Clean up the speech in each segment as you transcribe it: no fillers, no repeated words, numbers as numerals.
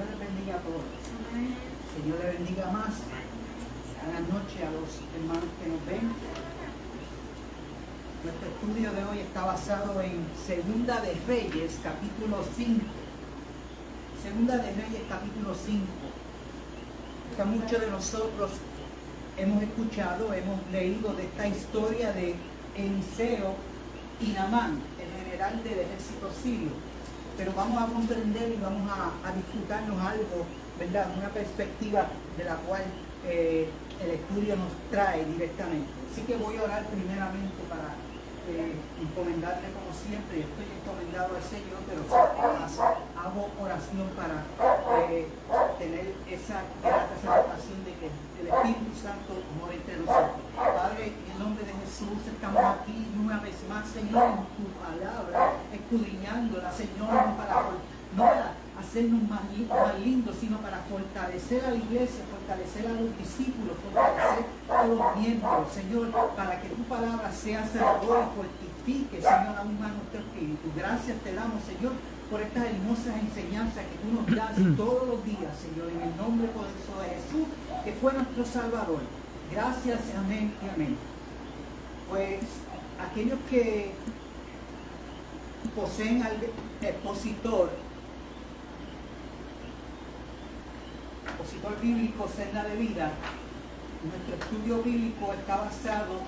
les bendiga a todos. Señor les bendiga más. Buenas noches a los hermanos que nos ven. Nuestro estudio de hoy está basado en Segunda de Reyes, capítulo 5. Segunda de Reyes, capítulo 5. Que muchos de nosotros hemos escuchado, hemos leído de esta historia de Eliseo y Naamán, el general del ejército sirio. Pero vamos a comprender y vamos a disfrutarnos algo, ¿verdad? Una perspectiva de la cual el estudio nos trae directamente. Así que voy a orar primeramente para encomendarle, como siempre. Estoy encomendado al Señor, pero hago oración para tener esa grata satisfacción de que el Espíritu Santo mora entre nosotros. Padre, en el nombre de Jesús, estamos aquí una vez más, Señor, en tu palabra, escudriñándola, Señor, no para hacernos más lindos, sino para fortalecer a la iglesia, fortalecer a los discípulos, fortalecer a los miembros, Señor, para que tu palabra sea sanadora, fortifique, Señor, aún más nuestro espíritu. Gracias te damos, Señor, por estas hermosas enseñanzas que tú nos das todos los días, Señor, en el nombre poderoso de Jesús, que fue nuestro Salvador. Gracias, amén y amén. Pues aquellos que poseen al expositor bíblico Senda de Vida, nuestro estudio bíblico está basado,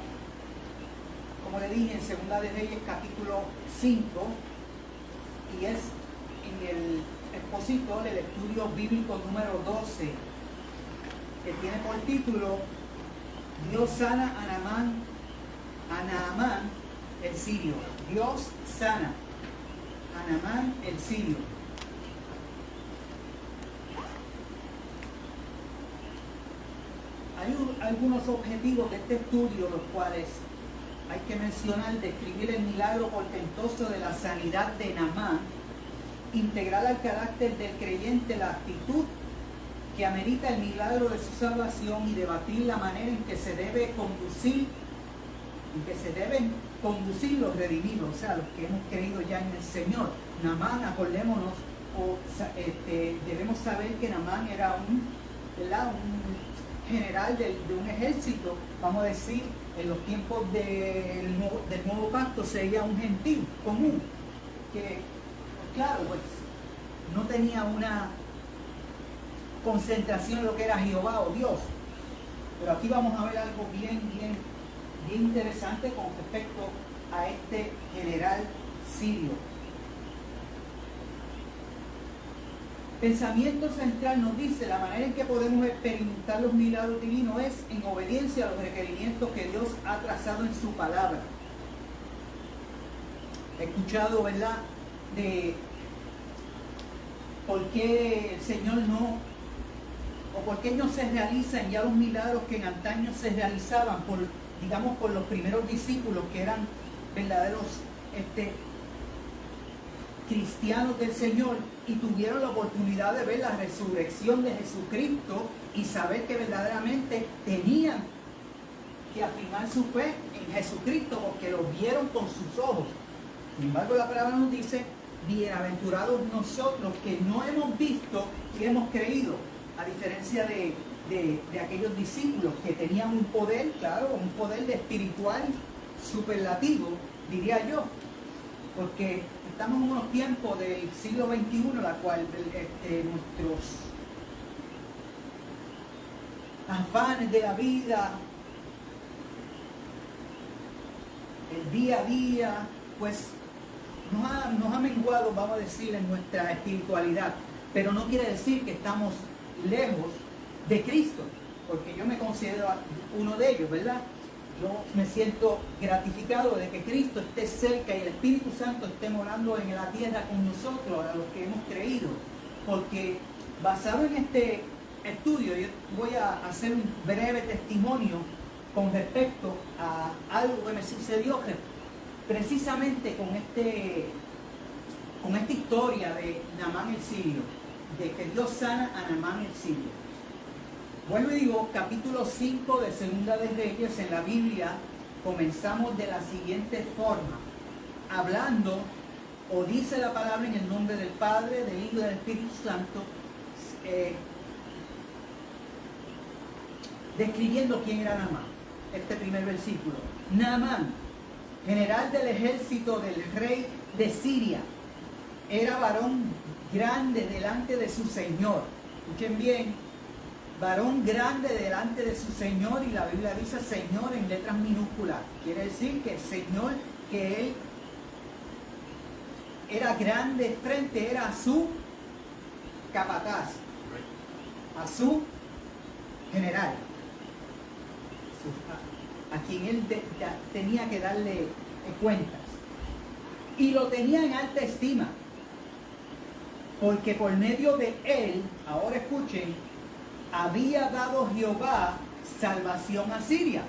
como le dije, en Segunda de Reyes capítulo 5, y es en el expositor el estudio bíblico número 12, que tiene por título Dios sana a Naamán el sirio. Dios sana a Naamán el sirio. Hay algunos objetivos de este estudio, los cuales hay que mencionar: describir el milagro portentoso de la sanidad de Naamán, integrar al carácter del creyente la actitud que amerita el milagro de su salvación y debatir la manera en que se deben conducir los redimidos, o sea, los que hemos creído ya en el Señor. Naamán, acordémonos, debemos saber que Naamán era un general de un ejército, vamos a decir, en los tiempos del nuevo pacto sería un gentil común, que, claro, pues no tenía una concentración en lo que era Jehová o Dios. Pero aquí vamos a ver algo bien interesante con respecto a este general sirio. Pensamiento central nos dice: la manera en que podemos experimentar los milagros divinos es en obediencia a los requerimientos que Dios ha trazado en su palabra. He escuchado, ¿verdad?, de por qué el Señor no, o por qué no se realizan ya los milagros que en antaño se realizaban por los primeros discípulos, que eran verdaderos cristianos del Señor, y tuvieron la oportunidad de ver la resurrección de Jesucristo y saber que verdaderamente tenían que afirmar su fe en Jesucristo porque lo vieron con sus ojos. Sin embargo, la palabra nos dice: bienaventurados nosotros que no hemos visto y hemos creído, a diferencia de aquellos discípulos que tenían un poder, claro, un poder de espiritual superlativo, diría yo, porque estamos en unos tiempos del siglo XXI, la cual nuestros afanes de la vida, el día a día, pues nos ha menguado, vamos a decir, en nuestra espiritualidad. Pero no quiere decir que estamos lejos de Cristo, porque yo me considero uno de ellos, ¿verdad? Yo me siento gratificado de que Cristo esté cerca y el Espíritu Santo esté morando en la tierra con nosotros, a los que hemos creído. Porque basado en este estudio, yo voy a hacer un breve testimonio con respecto a algo que me sucedió precisamente con esta historia de Naamán el sirio, de que Dios sana a Naamán el sirio. Vuelvo y digo, capítulo 5 de Segunda de Reyes en la Biblia, comenzamos de la siguiente forma: hablando, o dice la palabra en el nombre del Padre, del Hijo y del Espíritu Santo, describiendo quién era Naamán. Este primer versículo. Naamán, general del ejército del rey de Siria, era varón grande delante de su señor. Escuchen bien, varón grande delante de su señor, y la Biblia dice señor en letras minúsculas. Quiere decir que el señor que él era grande frente era a su capataz, a su general, a quien él tenía que darle cuentas. Y lo tenía en alta estima, porque por medio de él, ahora escuchen, había dado Jehová salvación a Siria.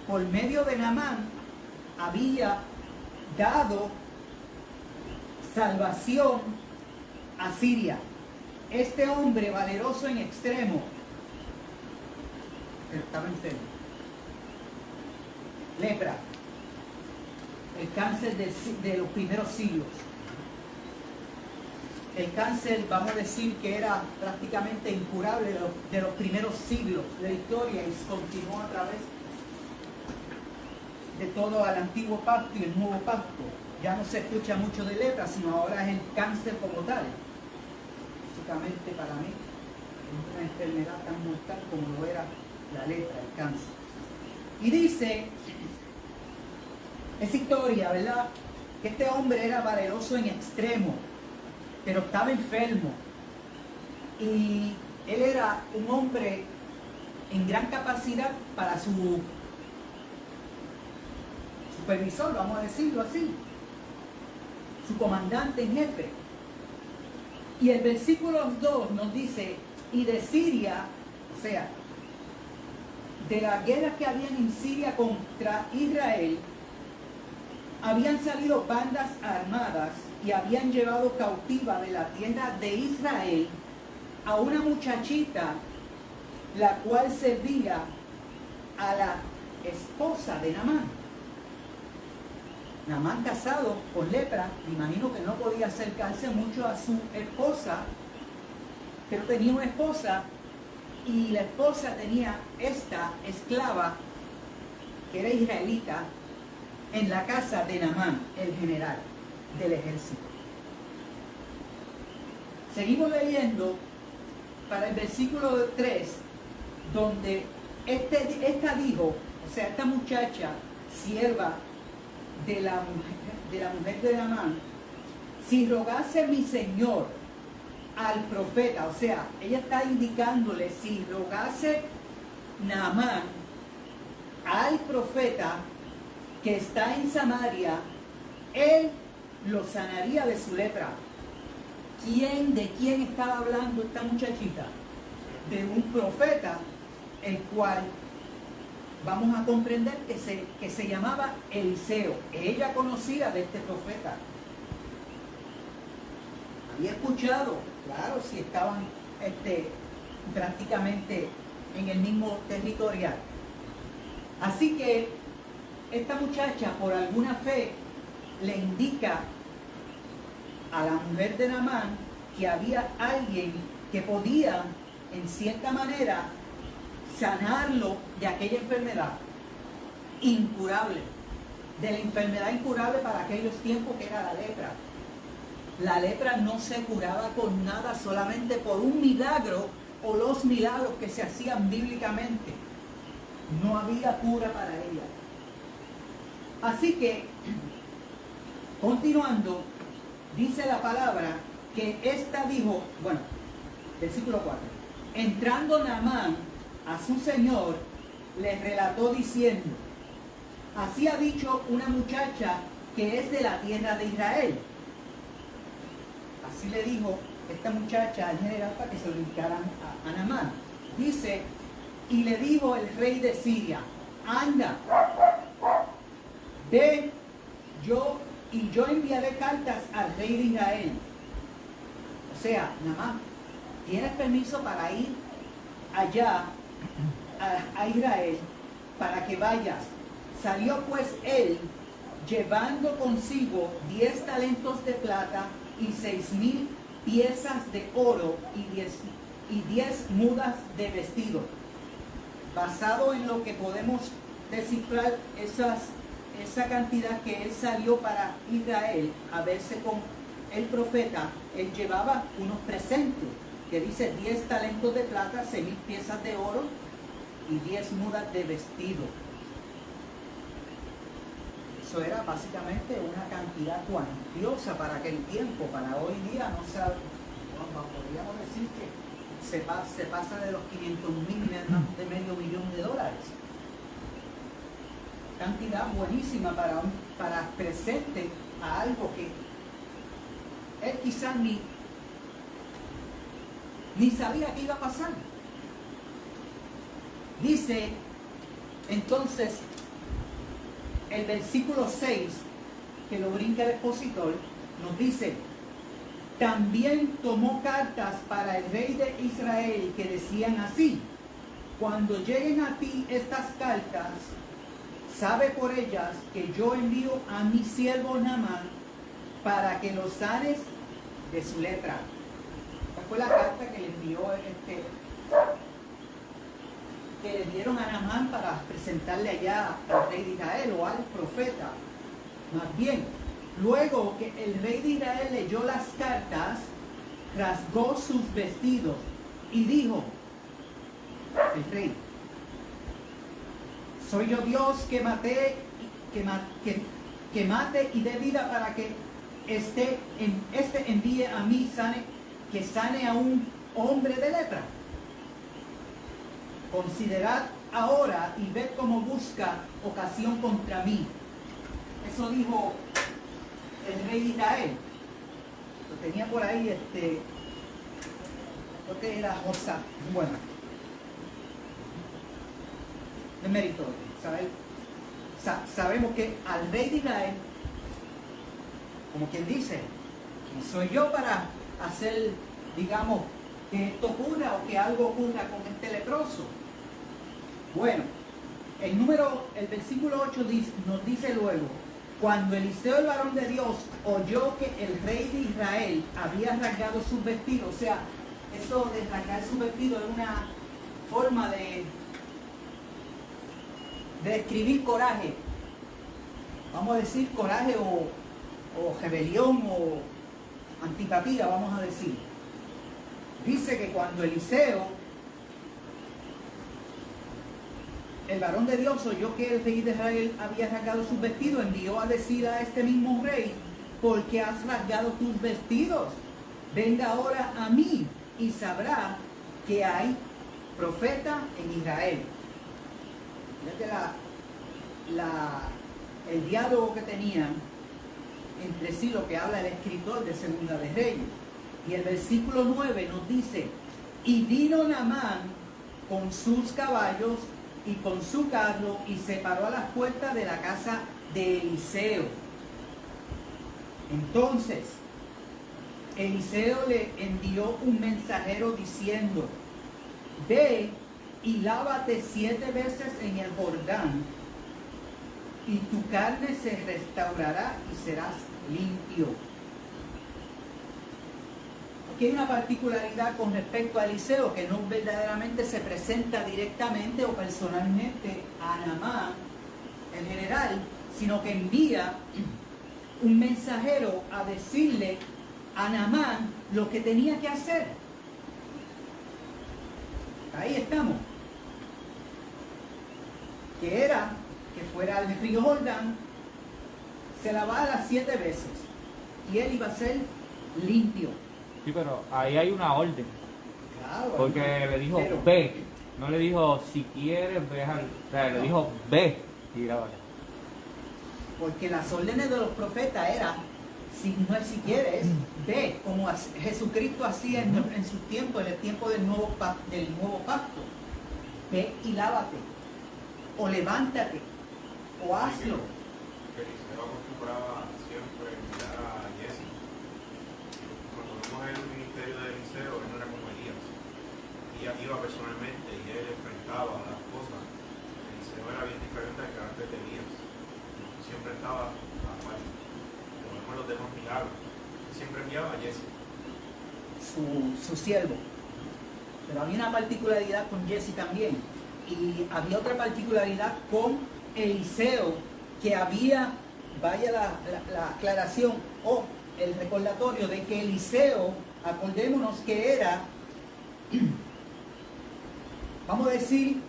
Por medio de Naamán había dado salvación a Siria. Este hombre valeroso en extremo, pero estaba enfermo. Lepra, el cáncer de los primeros siglos. El cáncer, vamos a decir que era prácticamente incurable de los primeros siglos de la historia, y continuó a través de todo el antiguo pacto y el nuevo pacto. Ya no se escucha mucho de lepra, sino ahora es el cáncer como tal. Básicamente para mí es una enfermedad tan mortal como lo era la lepra, el cáncer. Y dice esa historia, ¿verdad?, que este hombre era valeroso en extremo, pero estaba enfermo. Y él era un hombre en gran capacidad para su supervisor, vamos a decirlo así, su comandante en jefe. Y el versículo 2 nos dice, y de Siria, o sea, de la guerra que habían en Siria contra Israel, habían salido bandas armadas y habían llevado cautiva de la tierra de Israel a una muchachita, la cual servía a la esposa de Naamán. Naamán, casado con lepra, me imagino que no podía acercarse mucho a su esposa, pero tenía una esposa, y la esposa tenía esta esclava, que era israelita, en la casa de Naamán, el general del ejército. Seguimos leyendo para el versículo 3, donde esta dijo, o sea, esta muchacha, sierva de la mujer de Naamán, si rogase mi señor al profeta, o sea, ella está indicándole, si rogase Naamán al profeta que está en Samaria, él lo sanaría de su lepra. ¿De quién estaba hablando esta muchachita? De un profeta, el cual vamos a comprender que se llamaba Eliseo. Ella conocía de este profeta. Había escuchado, claro, si estaban prácticamente en el mismo territorial. Así que esta muchacha, por alguna fe, le indica a la mujer de Naamán que había alguien que podía, en cierta manera, sanarlo de aquella enfermedad incurable, de la enfermedad incurable para aquellos tiempos, que era la lepra. La lepra no se curaba con nada, solamente por un milagro o los milagros que se hacían bíblicamente. No había cura para ella. Así que, continuando, dice la palabra que esta dijo, bueno, versículo 4, entrando Naamán a su señor, le relató diciendo, así ha dicho una muchacha que es de la tierra de Israel. Así le dijo esta muchacha al general para que se lo indicaran a Naamán. Dice, y le dijo el rey de Siria, anda, ve, yo enviaré cartas al rey de Israel. O sea, Naamán, tienes permiso para ir allá a Israel, para que vayas. Salió pues él, llevando consigo 10 talentos de plata y 6,000 piezas de oro y y 10 mudas de vestido. Basado en lo que podemos descifrar esa cantidad que él salió para Israel a verse con el profeta, él llevaba unos presentes, que dice 10 talentos de plata, 6,000 piezas de oro y 10 mudas de vestido. Eso era básicamente una cantidad cuantiosa para aquel tiempo. Para hoy día no se, podríamos decir que se pasa de los 500,000 de medio millón de dólares. Cantidad buenísima para presente a algo que él quizás ni sabía que iba a pasar. Dice entonces el versículo 6, que lo brinca el expositor, nos dice: también tomó cartas para el rey de Israel que decían así: cuando lleguen a ti estas cartas, sabe por ellas que yo envío a mi siervo Naamán para que lo sanes de su lepra. Esta fue la carta que le envió que le dieron a Naamán para presentarle allá al rey de Israel o al profeta. Más bien, luego que el rey de Israel leyó las cartas, rasgó sus vestidos y dijo, el rey: soy yo Dios que mate y dé vida para que este envíe a mí que sane a un hombre de lepra. Considerad ahora y ved cómo busca ocasión contra mí. Eso dijo el rey de Israel. Lo tenía por ahí, creo que era Josafat. Bueno, de mérito. Sabemos que al rey de Israel, como quien dice, soy yo para hacer, digamos, que esto ocurra o que algo ocurra con este leproso. Bueno, el versículo 8 nos dice luego: cuando Eliseo, el varón de Dios, oyó que el rey de Israel había rasgado sus vestidos, o sea, eso de rasgar sus vestidos es una forma de describir coraje, vamos a decir coraje o rebelión o antipatía, vamos a decir. Dice que cuando Eliseo, el varón de Dios, oyó que el rey de Israel había rasgado sus vestidos, envió a decir a este mismo rey: ¿por qué has rasgado tus vestidos? Venga ahora a mí y sabrá que hay profeta en Israel. Fíjate el diálogo que tenían entre sí, lo que habla el escritor de Segunda de Reyes. Y el versículo 9 nos dice: y vino Naamán con sus caballos y con su carro y se paró a las puertas de la casa de Eliseo. Entonces Eliseo le envió un mensajero diciendo: ve y lávate 7 veces en el Jordán, y tu carne se restaurará y serás limpio. Aquí hay una particularidad con respecto a Eliseo, que no verdaderamente se presenta directamente o personalmente a Naamán en general, sino que envía un mensajero a decirle a Naamán lo que tenía que hacer. Ahí estamos. Que era que fuera al río Jordán, se lavara 7 veces y él iba a ser limpio. Sí, pero ahí hay una orden. Claro, porque le dijo ve, no le dijo si quieres ve al, o sea, le dijo ve y lávate. Porque las órdenes de los profetas eran, si no es si quieres, ve, como Jesucristo hacía en su tiempo, en el tiempo del nuevo pacto. Ve y lávate, o levántate, o hazlo. Eliseo acostumbraba siempre mirar a Jesse. Cuando vemos el ministerio de Eliseo, él no era como Elías. Elías iba personalmente y él enfrentaba las cosas. Eliseo era bien diferente al carácter de Elías. Siempre estaba a par. Lo vemos en los demás milagros. Él siempre enviaba a Jesse. Su siervo. Pero había una particularidad con Jesse también. Y había otra particularidad con Eliseo, que había, vaya la aclaración o el recordatorio de que Eliseo, acordémonos que era, vamos a decir,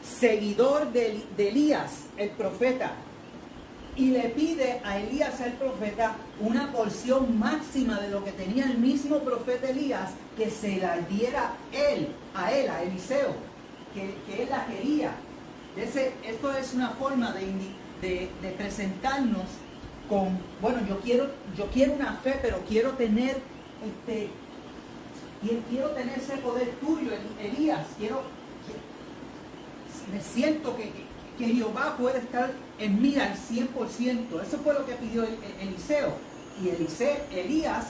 seguidor de Elías, el profeta, y le pide a Elías, el profeta, una porción máxima de lo que tenía el mismo profeta Elías, que se la diera a Eliseo, que él la quería. Esto es una forma de presentarnos con, bueno, yo quiero una fe, pero quiero tener ese poder tuyo, Elías. Me siento que Jehová puede estar en mí al 100%. Eso fue lo que pidió Eliseo. Y Elías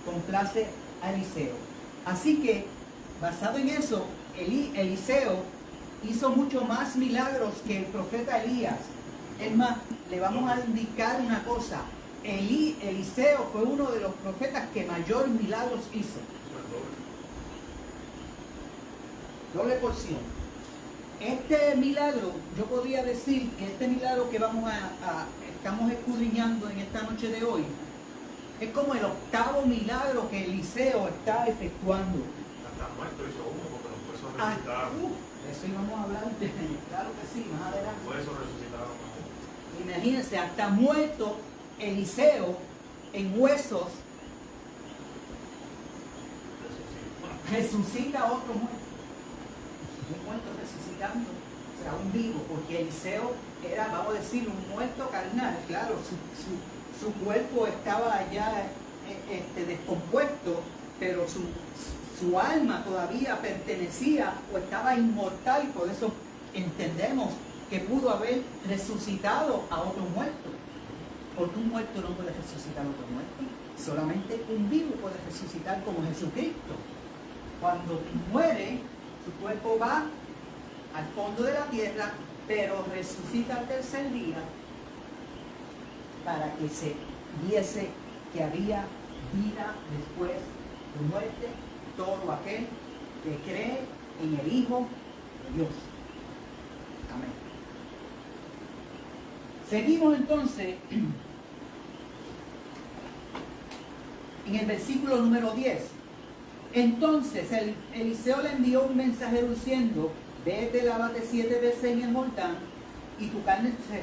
complace a Eliseo. Así que, basado en eso, Eliseo hizo mucho más milagros que el profeta Elías. Es más, le vamos a indicar una cosa. Eliseo fue uno de los profetas que mayor milagros hizo. Doble porción. Este milagro, yo podría decir que este milagro que estamos escudriñando en esta noche de hoy, es como el octavo milagro que Eliseo está efectuando. Hasta muerto hizo uno porque los huesos resucitaron. Eso íbamos a hablar, claro que sí, más adelante. Los huesos resucitaron. Imagínense, hasta muerto Eliseo en huesos resucita a otro muerto. Un muerto resucitando, o sea, un vivo, porque Eliseo era, vamos a decir, un muerto carnal. Claro, su cuerpo estaba ya descompuesto, pero su alma todavía pertenecía o estaba inmortal, y por eso entendemos que pudo haber resucitado a otro muerto. Porque un muerto no puede resucitar a otro muerto, solamente un vivo puede resucitar como Jesucristo. Cuando tú mueres, tu cuerpo va al fondo de la tierra, pero resucita al tercer día para que se viese que había vida después de muerte, todo aquel que cree en el Hijo de Dios. Amén. Seguimos entonces en el versículo número 10. Entonces Eliseo le envió un mensajero diciendo: vete, lávate 7 veces en el Jordán y tu carne se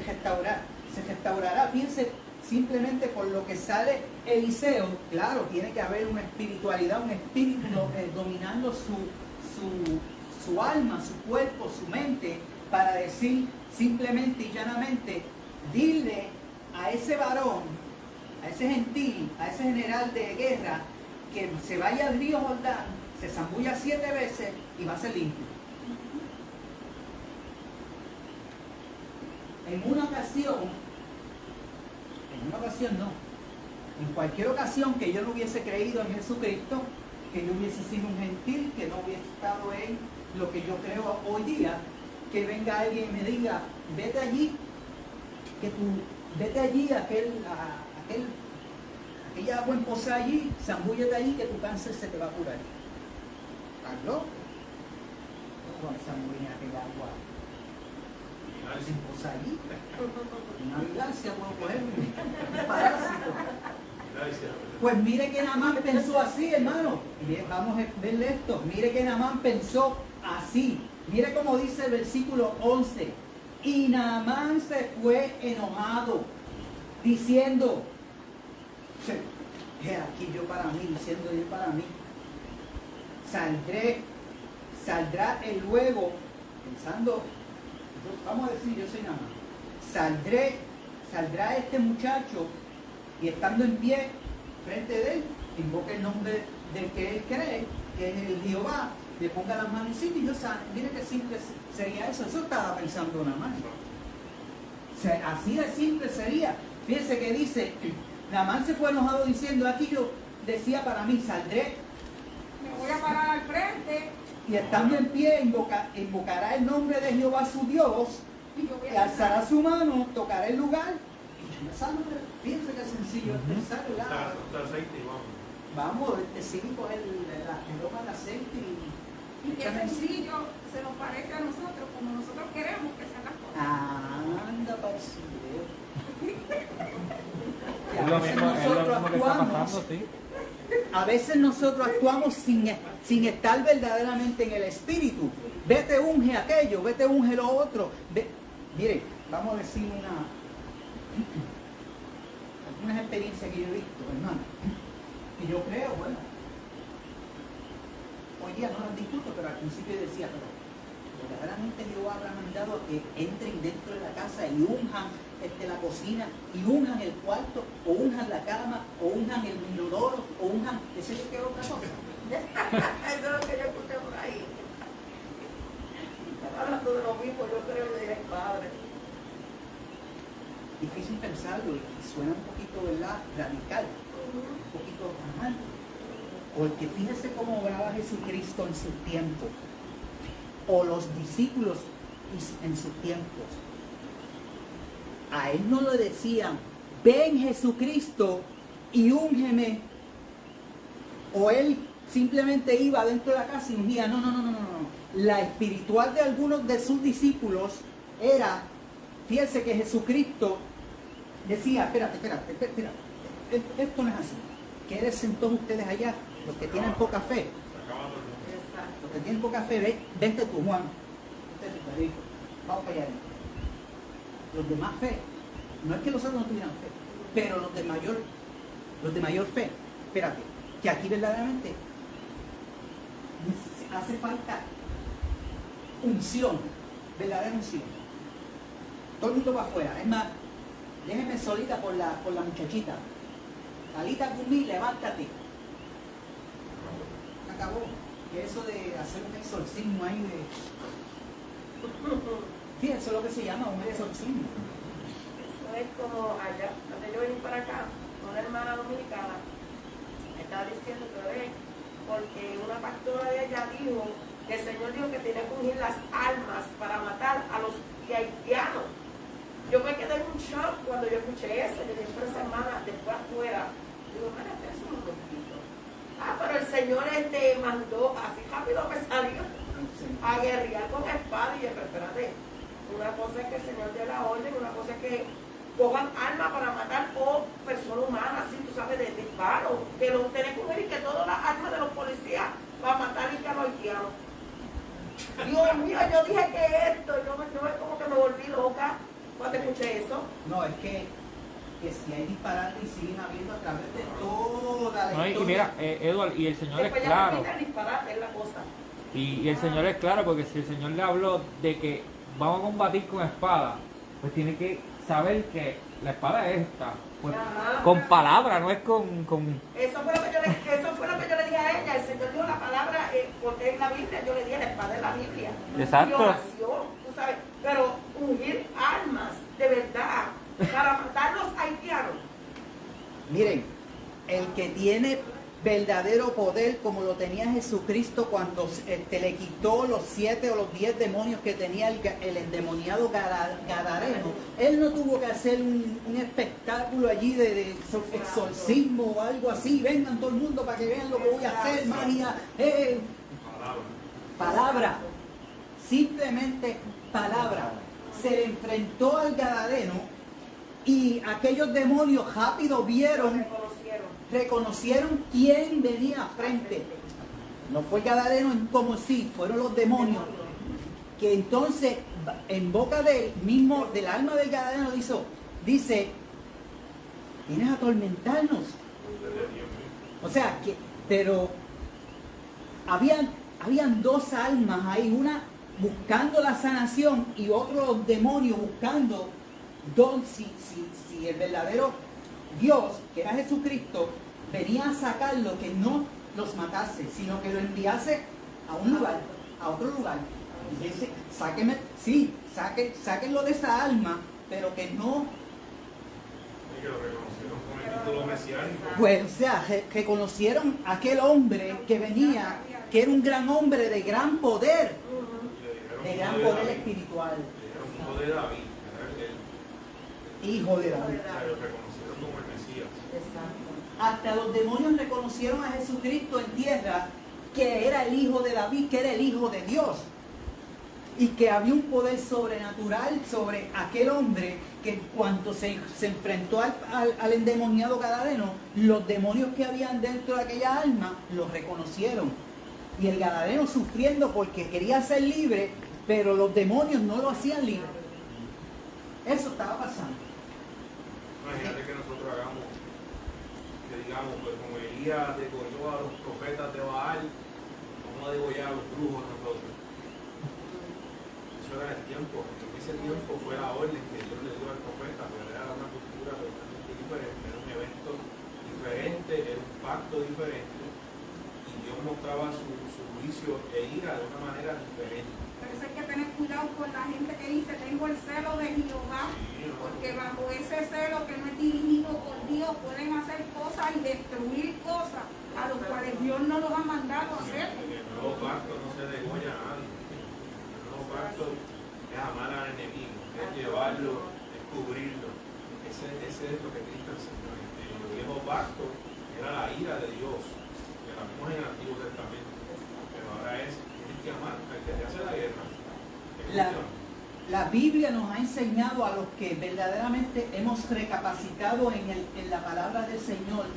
restaurará. Fíjense, simplemente por lo que sale Eliseo, claro, tiene que haber una espiritualidad, un espíritu dominando su alma, su cuerpo, su mente, para decir simplemente y llanamente: dile a ese varón, a ese gentil, a ese general de guerra, que se vaya al río Jordán, se zambulla 7 veces y va a ser limpio. En una ocasión no, en cualquier ocasión que yo no hubiese creído en Jesucristo, que yo hubiese sido un gentil, que no hubiese estado en lo que yo creo hoy día, que venga alguien y me diga: vete allí, aquella agua en posa allí, zambúllate allí, que tu cáncer se te va a curar. ¿Estás loco? ¿Cómo vas a zambullir aquella agua en posa allí? Una vigilancia, puedo coger un parásito. Pues mire que Naamán pensó así, hermano. Vamos a verle esto. Mire que Naamán pensó así. Mire cómo dice el versículo 11. Y Naamán se fue enojado, diciendo, aquí yo para mí, diciendo yo para mí, saldrá él luego, pensando, vamos a decir, yo soy Naamán, saldrá este muchacho, y estando en pie frente de él, invoca el nombre del que él cree, que es el Jehová, le ponga las manos en sitio y yo sano. Mire que simple sería eso. Eso estaba pensando Naamán. O sea, así de simple sería. Fíjense que dice, Naamán se fue enojado diciendo, aquí yo decía para mí, saldré, me voy a parar al frente, y estando en pie invocará el nombre de Jehová su Dios, y alzará su mano, tocará el lugar, y yo me sano. Fíjense que sencillo es pensar, Vamos, decidí coger la aroma de aceite Y que sencillo se nos parece a nosotros como nosotros queremos que sean las cosas. Anda para el cielo. Es lo mismo que está pasando, sí. A veces nosotros actuamos sin estar verdaderamente en el espíritu. Vete unge aquello, vete unge lo otro. Mire, vamos a decir algunas experiencias que yo he visto, hermano. Y yo creo, bueno, hoy día no las discuto, pero al principio decía, pero verdaderamente Jehová habrá mandado que entren dentro de la casa y unjan la cocina, y unjan el cuarto, o unjan la cama, o unjan el inodoro, o unjan, ¿eso es que otra cosa? Eso es lo que yo escuché por ahí. Están hablando de lo mismo, yo creo que es padre. Difícil pensarlo y suena un poquito, ¿verdad?, radical, un poquito ajá. Porque fíjese cómo obraba Jesucristo en sus tiempos, o los discípulos en sus tiempos. A él no le decían, ven Jesucristo y úngeme, o él simplemente iba dentro de la casa y ungía. No. La espiritual de algunos de sus discípulos era, fíjense que Jesucristo decía, espérate, esto no es así. Quédense todos ustedes allá, los que tienen poca fe. Los que tienen poca fe, vente tú, Juan. Vamos para allá. Los de más fe, no es que los otros no tuvieran fe, pero los de mayor fe, espérate, que aquí verdaderamente hace falta unción, verdadera unción. Todo el mundo va afuera. Es más, déjeme solita por la muchachita. Talita Cumí, levántate. Acabó. Y eso de hacer un exorcismo ahí de... Sí, eso es lo que se llama un exorcismo. Eso es como allá, cuando yo vení para acá, una hermana dominicana me estaba diciendo que ve, porque una pastora de allá dijo que el Señor dijo que tenía que ungir las almas para matar a los haitianos. Yo me quedé en un shock cuando yo escuché eso. Yo dije, pero esa hermana después afuera, digo, mira, eso es un poquito. Pero el Señor mandó, así rápido me salió, a guerrear con espada. Y yo, pero espérate, una cosa es que el Señor dé la orden, una cosa es que cojan armas para matar o personas humanas, así tú sabes, de disparo, que lo tenés que ver y que todas las armas de los policías van a matar y que a los haitianos. Dios mío, yo dije que esto, yo como que me volví loca cuando escuché eso. No, es que si hay disparates y siguen habiendo a través de toda la No, y historia. mira, Edward, y el Señor Después es ya claro. me quita el disparate, es la cosa. Y el Señor es claro, porque si el Señor le habló de que vamos a combatir con espada, pues tiene que saber que la espada es esta. Pues, Ajá. con palabra, no es con... Eso fue lo que yo le dije a ella. El Señor dijo la palabra, porque es la Biblia, yo le dije la espada de la Biblia. Exacto. Y oración, tú sabes. Pero ungir armas, de verdad, para matar a los haitianos. Miren, el que tiene verdadero poder como lo tenía Jesucristo cuando le quitó los 7 o los 10 demonios que tenía el endemoniado Gadareno, él no tuvo que hacer un espectáculo allí de exorcismo o algo así, vengan todo el mundo para que vean lo que voy a hacer, magia, palabra, simplemente palabra. Se le enfrentó al Gadareno y aquellos demonios rápido vieron, reconocieron quién venía frente. No fue Gadareno como si, fueron los demonios. Que entonces, en boca del mismo, del alma del Gadareno, dice, vienes a atormentarnos. O sea, pero habían dos almas ahí, una buscando la sanación y otros demonios buscando si el verdadero Dios, que era Jesucristo, venía a sacarlo, que no los matase, sino que lo enviase a un lugar, a otro lugar. Y dice, sáquenlo de esa alma, pero que no... Y que lo reconocieron con el título mesiánico. Pues, o sea, reconocieron a aquel hombre que venía, que era un gran hombre de gran poder, de gran poder espiritual. Era un hijo de David, era Hijo de David. o sea, lo reconocieron como el Mesías. Exacto. hasta los demonios reconocieron a Jesucristo en tierra, que era el Hijo de David, que era el Hijo de Dios. Y que había un poder sobrenatural sobre aquel hombre que cuando se enfrentó al endemoniado gadareno, los demonios que habían dentro de aquella alma los reconocieron. Y el gadareno sufriendo porque quería ser libre, pero los demonios no lo hacían libre. Eso estaba pasando. Imagínate que nosotros hagamos, que digamos, pues como Elías degolló a los profetas de Baal, vamos a degollar a los brujos nosotros. Eso era el tiempo. En ese tiempo fue la orden que Dios le dio al profeta, pero era una cultura totalmente diferente, era un evento diferente, era un pacto diferente, y Dios mostraba su juicio e ira de una manera diferente. Por eso hay que tener cuidado con la gente que dice, tengo el celo de Jehová, porque bajo ese celo que no es dirigido por Dios, pueden hacer cosas y destruir cosas a los cuales Dios no los ha mandado a hacer. En el nuevo pacto no se degolla a nadie. El nuevo pacto es amar al enemigo, es llevarlo, es cubrirlo. Ese es lo que Cristo enseñó. En el viejo pacto era la ira de Dios, que la vimos en el Antiguo Testamento, pero ahora es, tienes que amar al que te hace la guerra. La Biblia nos ha enseñado, a los que verdaderamente hemos recapacitado en la palabra del Señor,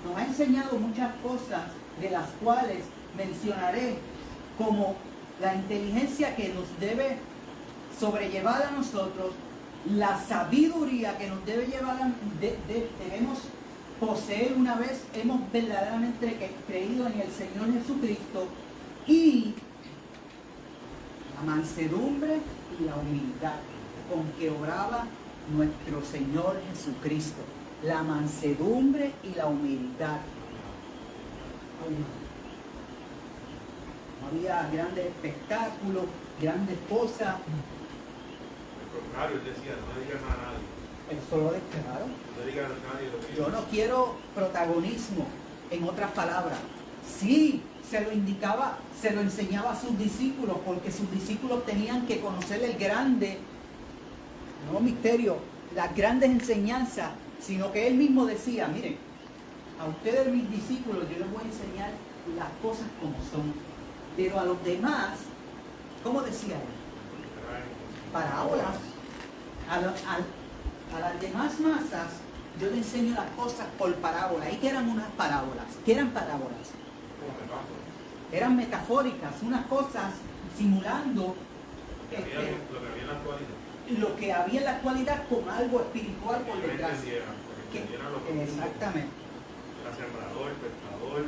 nos ha enseñado muchas cosas, de las cuales mencionaré, como la inteligencia que nos debe sobrellevar a nosotros, la sabiduría que nos debe llevar debemos poseer una vez hemos verdaderamente creído en el Señor Jesucristo, y la mansedumbre y la humildad con que obraba nuestro Señor Jesucristo. La mansedumbre y la humildad. No había grandes espectáculos, grandes cosas. Al contrario, él decía, no le digas nada a nadie. Él solo declaró. No le digas a nadie lo que Yo no quiero protagonismo, en otras palabras. Sí, se lo indicaba, se lo enseñaba a sus discípulos, porque sus discípulos tenían que conocer el grande, no misterio, las grandes enseñanzas, sino que él mismo decía, miren, a ustedes mis discípulos yo les voy a enseñar las cosas como son, pero a los demás, ¿cómo decía él? Parábolas. A las demás masas yo les enseño las cosas por parábolas. ¿Y qué eran unas parábolas? ¿Qué eran parábolas? Eran metafóricas, unas cosas simulando lo que había en la actualidad con algo espiritual por detrás. Exactamente. El sembrador, el pescador,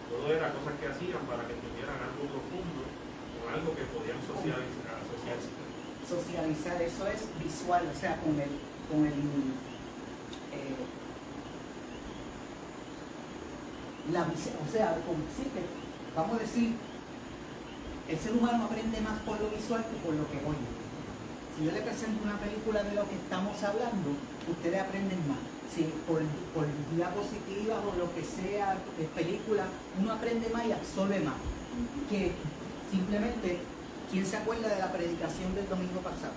todo era cosas que hacían para que entendieran algo profundo, con algo que podían socializar. Socializar, eso es visual, o sea, vamos a decir, el ser humano aprende más por lo visual que por lo que oye. Si yo le presento una película de lo que estamos hablando, ustedes aprenden más. Si por diapositivas o lo que sea, película, uno aprende más y absorbe más. Que simplemente, ¿quién se acuerda de la predicación del domingo pasado?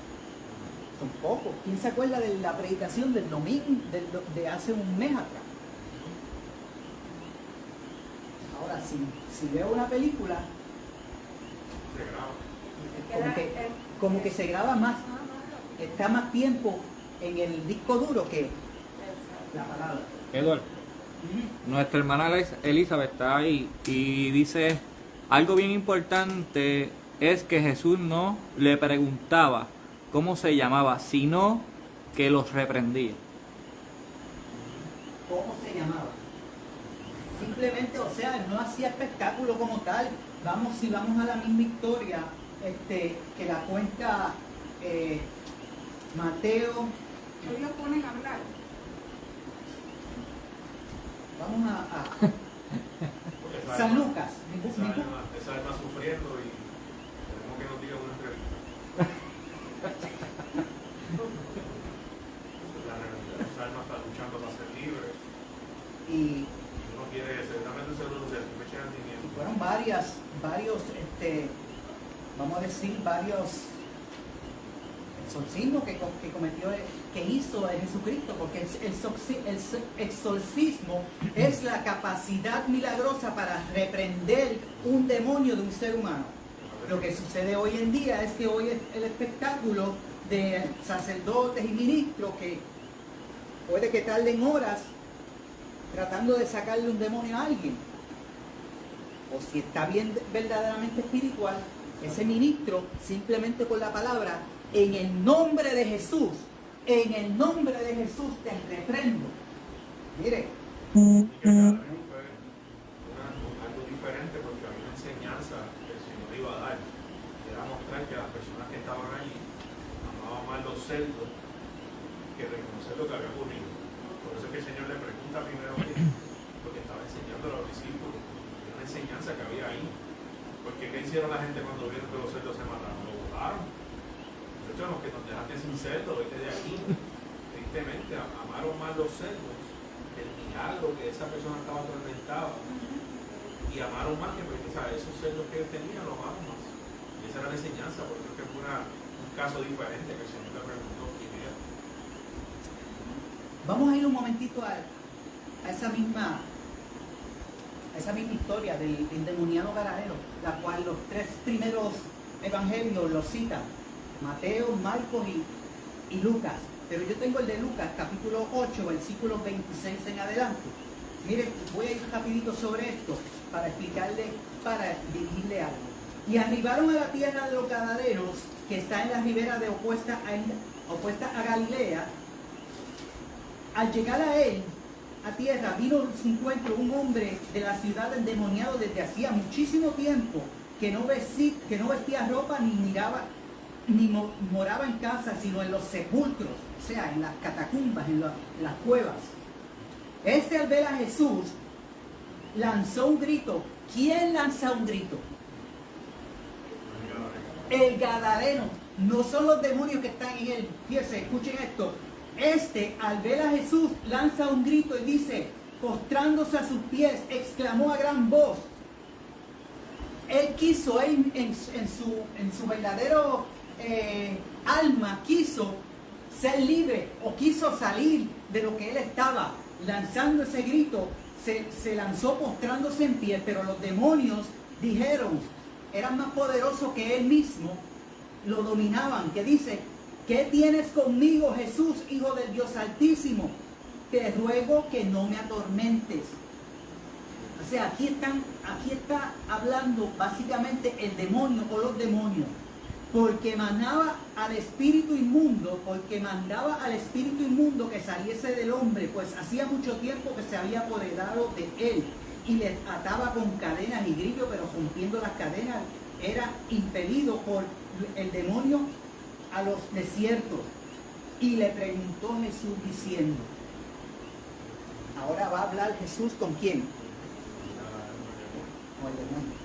Son pocos. ¿Quién se acuerda de la predicación del domingo de hace un mes atrás? Ahora, si veo una película, como que se graba más, está más tiempo en el disco duro que la palabra. Eduardo, nuestra hermana Elizabeth está ahí y dice algo bien importante, es que Jesús no le preguntaba cómo se llamaba, sino que los reprendía. ¿Cómo se llamaba? Simplemente, o sea, no hacía espectáculo como tal. Si vamos a la misma historia que la cuenta Mateo. Hoy lo ponen a hablar. Vamos a San Lucas. Esa alma sufriendo y tenemos que nos diga una entrevista. Esa alma está luchando para ser libre. Y uno quiere seguramente seguro de su fecha de nacimiento. Fueron varios, vamos a decir, varios exorcismo que hizo Jesucristo, porque el exorcismo es la capacidad milagrosa para reprender un demonio de un ser humano. Lo que sucede hoy en día es que hoy es el espectáculo de sacerdotes y ministros que puede que tarden horas tratando de sacarle un demonio a alguien. O si está bien verdaderamente espiritual, ese ministro simplemente con la palabra, en el nombre de Jesús, en el nombre de Jesús te reprendo. Mire. Y que cada vez fue algo diferente, porque había una enseñanza que el Señor iba a dar, y era mostrar que las personas que estaban allí amaban más los cerdos que reconocer lo que había ocurrido. Por eso es que el Señor le pregunta primero a ellos, porque estaba enseñando a los discípulos, era una enseñanza que había ahí. Porque ¿qué hicieron la gente cuando vieron que los cerdos se mataron? Lo botaron. Los que nos dejaste sin cerdo, vete de aquí. Tristemente, amaron más los cerdos, el milagro que esa persona estaba atormentada, y amaron más que porque, ¿sabes? Esos cerdos que ellos tenían los amaron más. Y esa era la enseñanza, porque creo que fue un caso diferente que el Señor le preguntó quién era. Vamos a ir un momentito a esa misma historia del endemoniado Gadareno, la cual los tres primeros evangelios los citan, Mateo, Marcos y Lucas. Pero yo tengo el de Lucas, capítulo 8, versículos 26 en adelante. Miren, voy a ir rapidito sobre esto para explicarle, para dirigirle algo. Y arribaron a la tierra de los Gadarenos, que está en la ribera de opuesta a Galilea. Al llegar a él, a tierra, vino a su encuentro un hombre de la ciudad endemoniado desde hacía muchísimo tiempo, que no vestía ropa ni moraba en casa, sino en los sepulcros, o sea, en las catacumbas, en las cuevas. Este, al ver a Jesús, lanzó un grito. ¿Quién lanza un grito? El Gadareno. No son los demonios que están en él. Fíjense, escuchen esto. Este, al ver a Jesús, lanza un grito y dice, postrándose a sus pies, exclamó a gran voz. Él quiso, en su verdadero alma, quiso ser libre o quiso salir de lo que él estaba. Lanzando ese grito, se lanzó postrándose en pie, pero los demonios dijeron, eran más poderosos que él mismo, lo dominaban, que dice, ¿qué tienes conmigo, Jesús, Hijo del Dios Altísimo? Te ruego que no me atormentes. O sea, aquí está hablando básicamente el demonio o los demonios. Porque mandaba al espíritu inmundo, que saliese del hombre, pues hacía mucho tiempo que se había apoderado de él. Y les ataba con cadenas y grillos, pero rompiendo las cadenas era impelido por el demonio a los desiertos. Y le preguntó Jesús diciendo, ahora va a hablar Jesús ¿con quién? Con el demonio.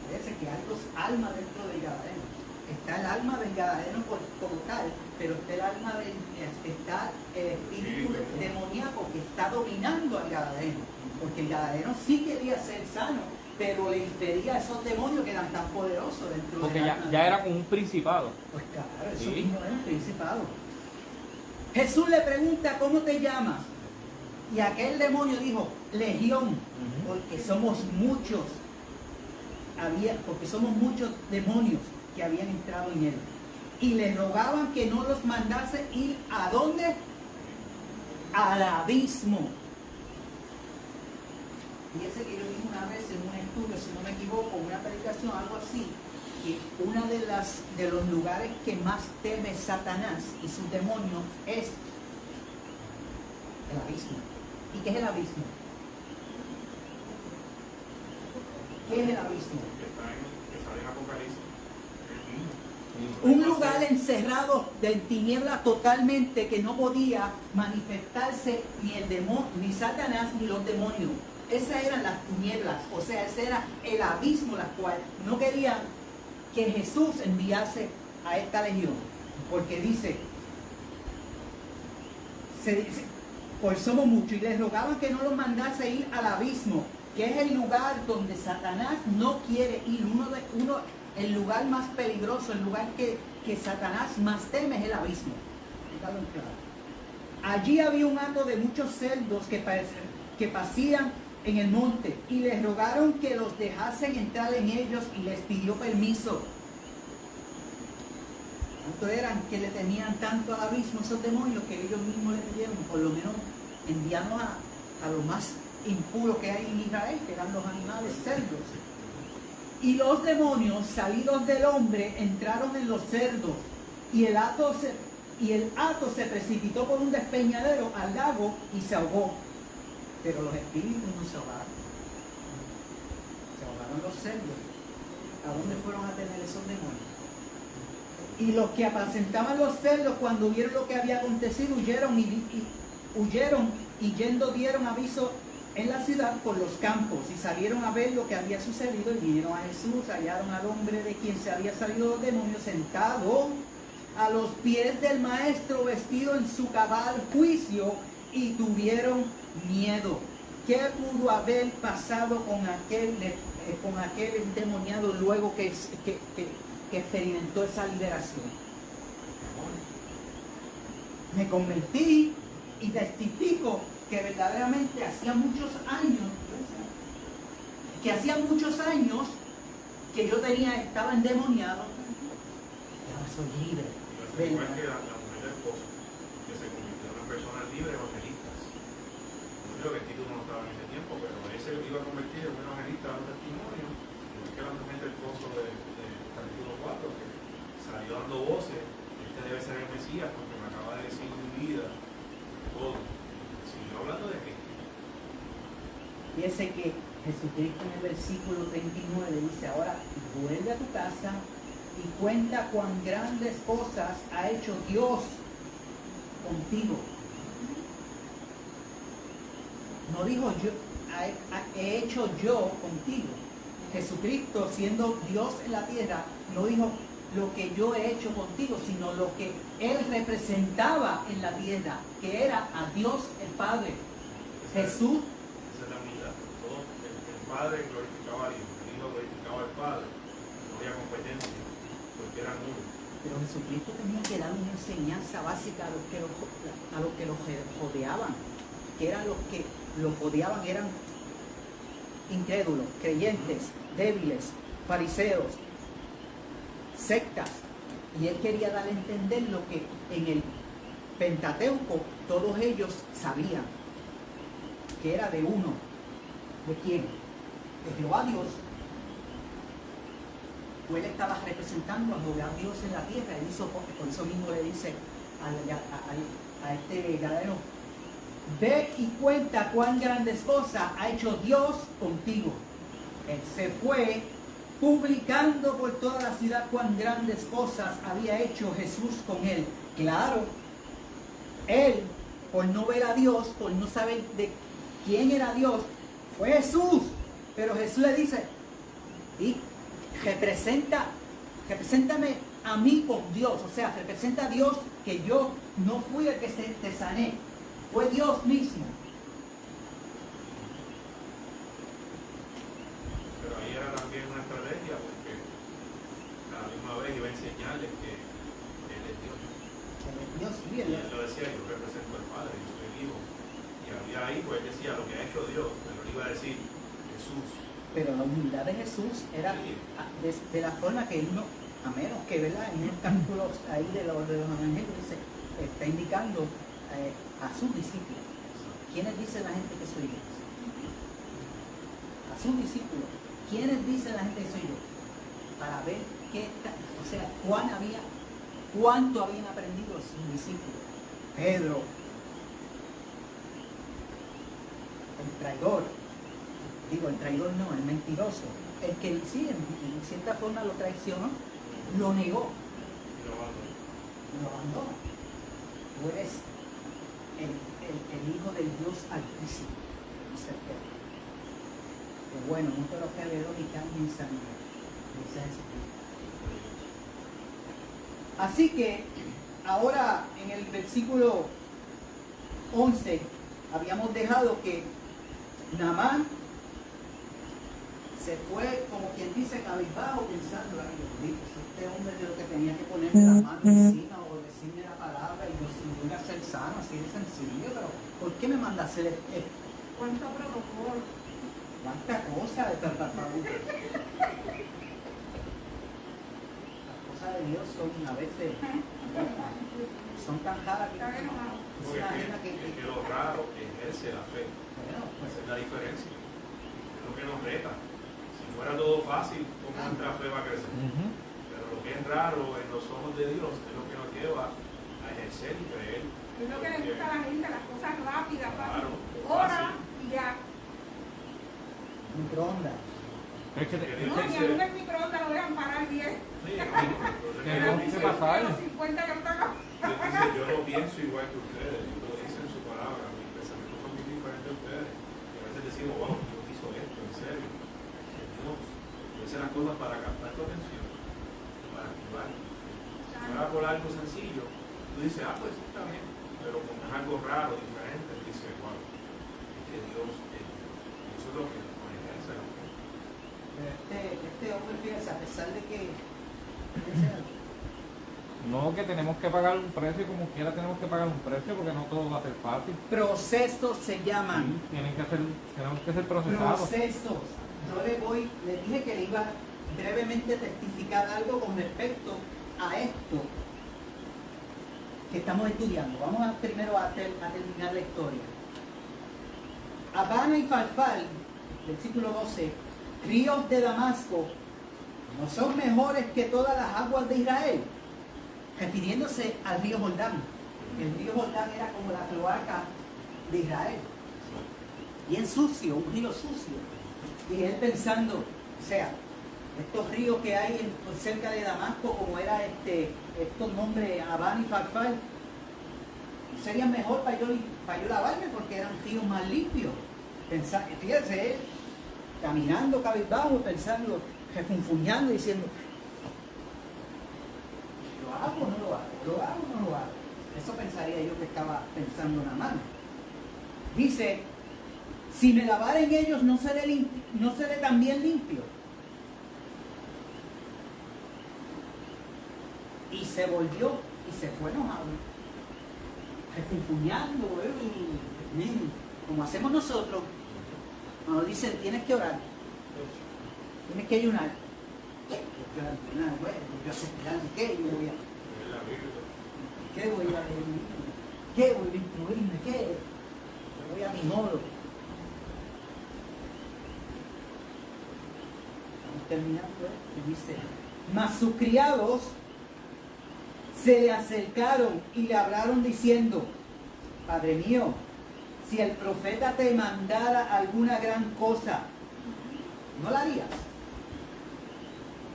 Parece que hay dos almas dentro del Gadareno. Está el alma del Gadareno como tal, pero está el espíritu demoníaco que está dominando al Gadareno. Porque el Gadareno sí quería ser sano, pero le impedía a esos demonios que eran tan poderosos dentro porque del alma. ya era como un principado. Pues claro, eso Sí. mismo era un principado. Jesús le pregunta, ¿cómo te llamas? Y aquel demonio dijo, Legión, porque somos muchos. Porque somos muchos demonios que habían entrado en él. Y le rogaban que no los mandase ir ¿a dónde? Al abismo. Fíjese que yo dije una vez en un estudio, si no me equivoco, una predicación, algo así, que uno de los lugares que más teme Satanás y sus demonios es el abismo. ¿Y qué es el abismo? ¿Qué es el abismo? Que sale en Apocalipsis. Un lugar encerrado de tinieblas totalmente, que no podía manifestarse ni el demonio, ni Satanás, ni los demonios. Esas eran las tinieblas, o sea, ese era el abismo, la cual no querían que Jesús enviase a esta legión, porque dice, pues somos muchos, y les rogaban que no los mandase ir al abismo, que es el lugar donde Satanás no quiere ir. El lugar más peligroso, el lugar que Satanás más teme es el abismo. Déjalo en claro. Allí había un hato de muchos cerdos que pasían en el monte y les rogaron que los dejasen entrar en ellos y les pidió permiso. ¿Cuánto eran que le tenían tanto al abismo esos demonios que ellos mismos le pidieron? Por lo menos enviarnos a lo más impuro que hay en Israel, que eran los animales cerdos. Y los demonios salidos del hombre entraron en los cerdos y el hato se precipitó por un despeñadero al lago y se ahogó. Pero los espíritus no se ahogaron. Se ahogaron los cerdos. ¿A dónde fueron a tener esos demonios? Y los que apacentaban los cerdos, cuando vieron lo que había acontecido, huyeron y yendo dieron aviso en la ciudad por los campos y salieron a ver lo que había sucedido y vinieron a Jesús, hallaron al hombre de quien se había salido los demonios sentado a los pies del maestro, vestido en su cabal juicio, y tuvieron miedo. ¿Qué pudo haber pasado con aquel endemoniado luego que experimentó esa liberación? Me convertí y testifico que verdaderamente hacía muchos años que yo estaba endemoniado. Ahora soy libre. Igual que la mujer del esposo, que se convirtió en una persona libre evangelista. No creo que Tito no estaba en ese tiempo, pero él se iba a convertir en un evangelista dando testimonio. Igual que la mujer del esposo de capítulo 4, que salió dando voces: este debe ser el Mesías, porque me acaba de decir mi vida, todo. Siguió hablando de qué. Fíjese que Jesucristo en el versículo 39 dice: ahora vuelve a tu casa y cuenta cuán grandes cosas ha hecho Dios contigo. No dijo yo, he hecho yo contigo. Jesucristo, siendo Dios en la tierra, no dijo lo que yo he hecho contigo, sino lo que Él representaba en la tierra, que era a Dios el Padre. Jesús. Esa es la unidad. Todo, el Padre glorificaba a Dios, el Hijo glorificaba al Padre. No había competencia, porque eran uno. Pero Jesucristo tenía que dar una enseñanza básica a los que los rodeaban, que eran los que los rodeaban, eran incrédulos, creyentes, débiles, fariseos, sectas. Y él quería dar a entender lo que en el Pentateuco todos ellos sabían, que era de uno. ¿De quién? De Jehová Dios. Pues él estaba representando a Jehová Dios en la tierra. Él hizo, por eso mismo le dice a este gadareno: ve y cuenta cuán grandes cosas ha hecho Dios contigo. Él se fue publicando por toda la ciudad cuán grandes cosas había hecho Jesús con él. Claro, él, por no ver a Dios, por no saber de quién era Dios, fue Jesús. Pero Jesús le dice: y represéntame a mí con Dios. O sea, representa a Dios, que yo no fui el que te sané, fue Dios mismo. Pero ahí era también una estrategia, porque a la misma vez iba a enseñarles que Él es Dios. Y él lo decía: yo represento al Padre, yo soy el Hijo. Y había ahí, pues él decía lo que ha hecho Dios, pero él iba a decir Jesús. Pero la humildad de Jesús era de la forma que él no, a menos que, ¿verdad?, en unos capítulos ahí de los evangelios dice, está indicando a sus discípulos. ¿Quiénes dicen la gente que soy yo? A sus discípulos. ¿Quiénes dicen la gente que soy yo? Para ver cuánto habían aprendido sus discípulos. Pedro, el traidor no, el mentiroso, el que sí, en cierta forma lo traicionó, lo negó, lo abandonó. Tú eres el Hijo del Dios Altísimo, dice Pedro. Pero bueno, no te lo que le doy ni carne ni sangre, dice Jesucristo. Así que ahora en el versículo 11 habíamos dejado que Naamán se fue, como quien dice, cabizbajo, pensando, ay, Dios mío, este hombre de lo que tenía que ponerme la mano encima o decirme la palabra y yo voy a ser sano, así de sencillo, pero ¿por qué me manda a hacer esto? ¿Cuánto protocolo? ¿Cuánta cosa de tratar? Las cosas de Dios son a veces, son tan raras que Está enojado. se Porque imagina que lo raro ejerce la fe. bueno, pues, Esa es la diferencia. Es lo que nos reta. Si fuera todo fácil, ¿cómo nuestra fe va a crecer? Pero lo que es raro en los ojos de Dios es lo que nos lleva a ejercer y creer. Es lo que le gusta a la gente, las cosas rápidas, Claro, fácil. Ora y ya. microondas. Es que Que te- Dios No, ni dice, aún el microondas lo dejan parar bien. sí, Tenemos que pasar. Los 50 que están acá. Dios dice, yo no pienso igual que ustedes. Dios lo dice en su palabra. Mis pensamientos son muy diferentes de ustedes. Y a veces decimos, wow, Dios hizo esto, en serio. Que Dios hace las cosas para captar tu atención, para activar. Si fuera por algo sencillo, tú dices, ah, pues está bien. Pero como es algo raro, diferente, dices, wow, es que Dios es Dios. Y eso es lo que nos ejerce la fe. Pero este hombre, fíjese, a pesar de que no, que tenemos que pagar un precio y como quiera tenemos que pagar un precio porque no todo va a ser fácil. procesos se llaman. Tenemos que ser procesados. Procesos. Yo le dije que le iba brevemente a testificar algo con respecto a esto que estamos estudiando. Vamos primero a terminar la historia. Habana y Farfal, versículo 12, ríos de Damasco, ¿no son mejores que todas las aguas de Israel? Refiriéndose al río Jordán. El río Jordán era como la cloaca de Israel. Bien sucio, un río sucio. Y él pensando, o sea, estos ríos que hay cerca de Damasco, como era estos nombres Habana y Farfal, serían mejor para yo lavarme porque eran ríos más limpios. Fíjense, él caminando cabizbajo, pensando, refunfuñando, diciendo, ¿lo hago o no lo hago? ¿Lo hago o no lo hago? Eso pensaría yo que estaba pensando nada más. Dice, si me lavaren ellos, ¿no seré también limpio? Y se volvió y se fue enojado, refunfuñando, como hacemos nosotros. Nos dicen, tienes que orar, tienes que ayunar. Bueno, yo sé ¿qué yo voy a Es la Biblia. ¿Qué voy a leer? ¿Qué voy a instruirme? ¿Qué? Yo voy a mi modo. Estamos terminando esto. Dice, mas sus criados se le acercaron y le hablaron diciendo, Padre mío, si el profeta te mandara alguna gran cosa, ¿no la harías?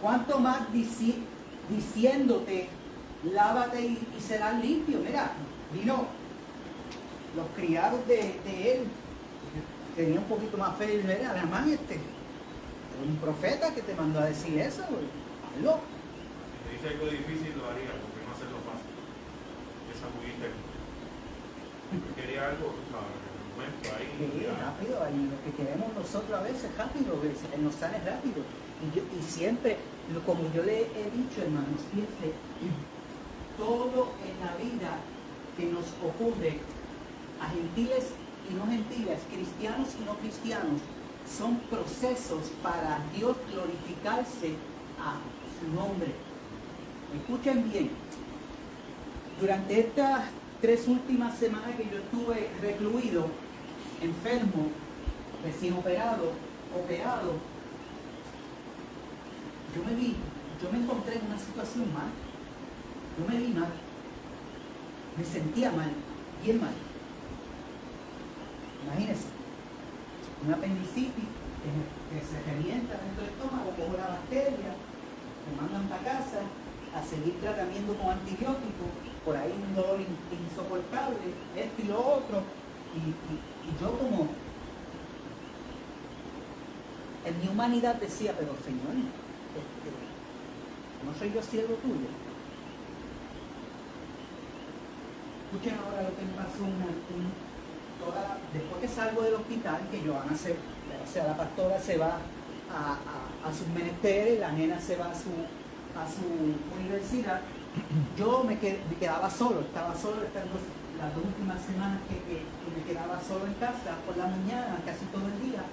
¿Cuánto más diciéndote, lávate y serás limpio? Mira, vino los criados de él, tenía un poquito más fe, y dijeron, además un profeta que te mandó a decir eso, hazlo. Si te dice algo difícil, lo haría, porque no hacerlo fácil. Esa muy técnica. Porque quería algo, tú sabes, en el momento ahí. Sí, ya. rápido, y lo que queremos nosotros a veces rápido, Él nos sale rápido. Y siempre, como yo le he dicho, hermanos, fíjense, todo en la vida que nos ocurre a gentiles y no gentiles, cristianos y no cristianos, son procesos para Dios glorificarse a su nombre. Escuchen bien, durante estas 3 últimas semanas que yo estuve recluido, enfermo, recién operado, yo me encontré en una situación mal. Yo me vi mal. Me sentía mal, bien mal. Imagínense, una apendicitis que se revienta dentro del estómago, cojo la bacteria, me mandan para casa a seguir tratamiento con antibióticos, por ahí un dolor insoportable, esto y lo otro, y yo como en mi humanidad decía, pero Señor, ¿no soy yo siervo tuyo? Escuchen ahora lo que me pasó después que salgo del hospital, que Johanna la pastora se va a sus menesteres, la nena se va a su universidad. Yo me quedaba solo, estaba solo las 2 últimas semanas que me quedaba solo en casa por la mañana, casi todo el día.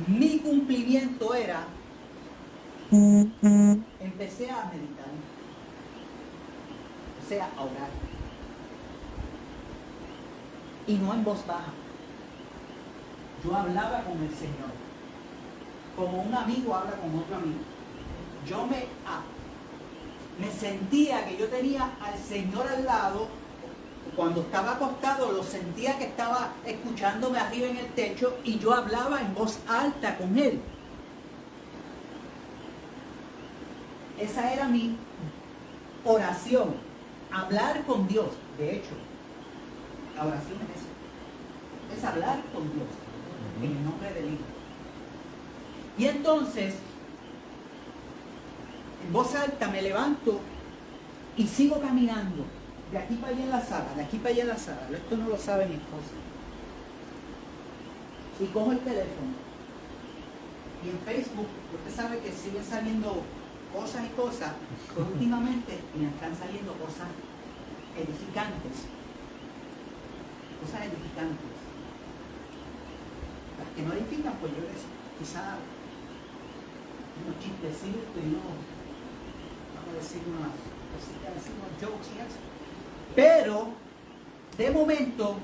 Mi cumplimiento era, empecé a meditar, empecé a orar. Y no en voz baja. Yo hablaba con el Señor, como un amigo habla con otro amigo. Yo me sentía que yo tenía al Señor al lado. Cuando estaba acostado lo sentía que estaba escuchándome arriba en el techo y yo hablaba en voz alta con Él. Esa era mi oración, hablar con Dios. De hecho, la oración es eso, es hablar con Dios en el nombre del Hijo. Y entonces, en voz alta me levanto y sigo caminando de aquí para allá en la sala, de aquí para allá en la sala. Esto no lo sabe mi esposa. Y cojo el teléfono. Y en Facebook, usted sabe que siguen saliendo cosas y cosas, pero últimamente me están saliendo cosas edificantes. Cosas edificantes. Las que no edifican, pues yo les quizá unos chistecitos y vamos a decir unas cositas, decir unos jokes y eso. Pero, de momento,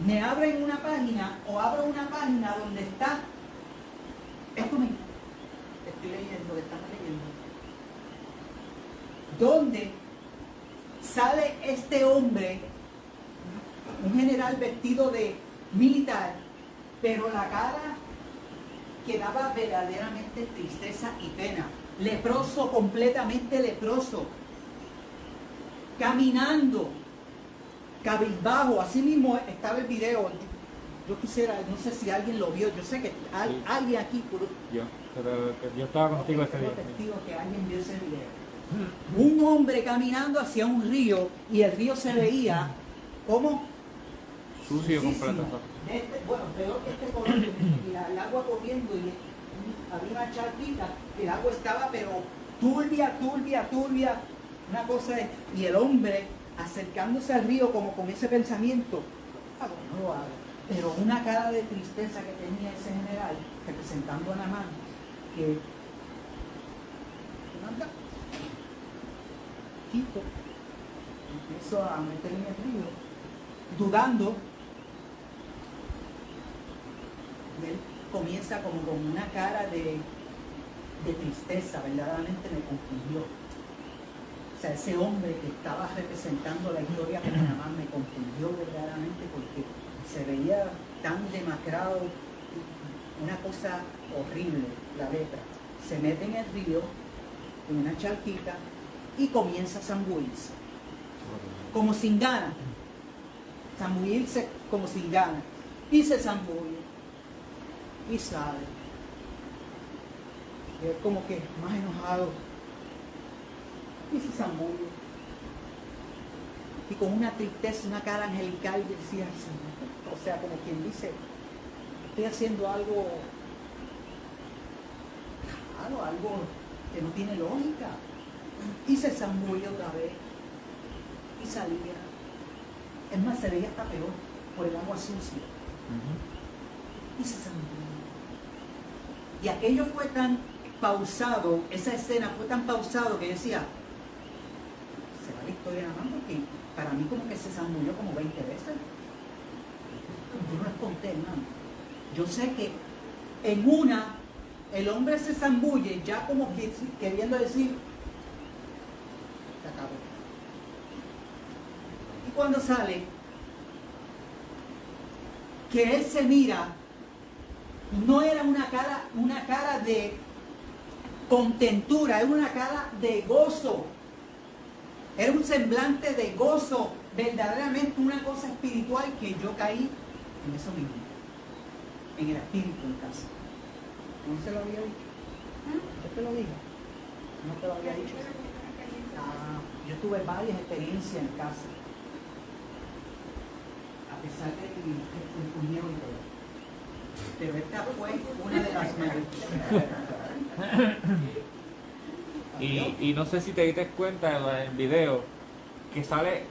me abren una página o abro una página donde está esto mismo. Estoy leyendo, estamos leyendo. Donde sale este hombre, un general vestido de militar, pero la cara que daba verdaderamente tristeza y pena. Leproso, completamente leproso. Caminando, cabizbajo. Así mismo estaba el video. Yo quisiera, no sé si alguien lo vio. Yo sé que alguien aquí. Yo estaba contigo ese día. Testigo que alguien vio ese video. Un hombre caminando hacia un río y el río se veía como sucio completo. Bueno, peor que este color, y el agua corriendo y había una charquita, el agua estaba pero turbia, una cosa es, y el hombre acercándose al río como con ese pensamiento, no lo hago, pero una cara de tristeza que tenía ese general, representando a Naamán, que anda, quito, empiezo a meterme en el río, dudando. Y él comienza como con una cara de tristeza, verdaderamente me confundió. O sea, ese hombre que estaba representando la historia de Naamán me confundió verdaderamente porque se veía tan demacrado, una cosa horrible, la lepra. Se mete en el río, en una charquita, y comienza a zambullirse, como sin ganas. Zambullirse como sin ganas. Y se zambulle. Y sale. Y es como que más enojado. Y se zambulle. Y con una tristeza, una cara angelical, decía, o sea, como quien dice, estoy haciendo algo que no tiene lógica. Y se zambulle otra vez. Y salía. Es más, se veía hasta peor por el agua sucia. Y se zambulle. Y aquello fue tan pausado, esa escena fue tan pausado que yo decía, se va la historia de Naamán, porque para mí como que se zambulló como 20 veces. Yo no les conté, hermano. Yo sé que en una, el hombre se zambulle ya como que, queriendo decir, se acabó. Y cuando sale, que él se mira, no era una cara de contentura, era una cara de gozo. Era un semblante de gozo, verdaderamente una cosa espiritual que yo caí en eso mismo, en el espíritu en casa. ¿No se lo había dicho? ¿Yo te lo dije? ¿No te lo había dicho? Yo tuve varias experiencias en casa, a pesar del cuñado y todo. pero esta fue una de las mayores. Y no sé si te diste cuenta en el video que sale,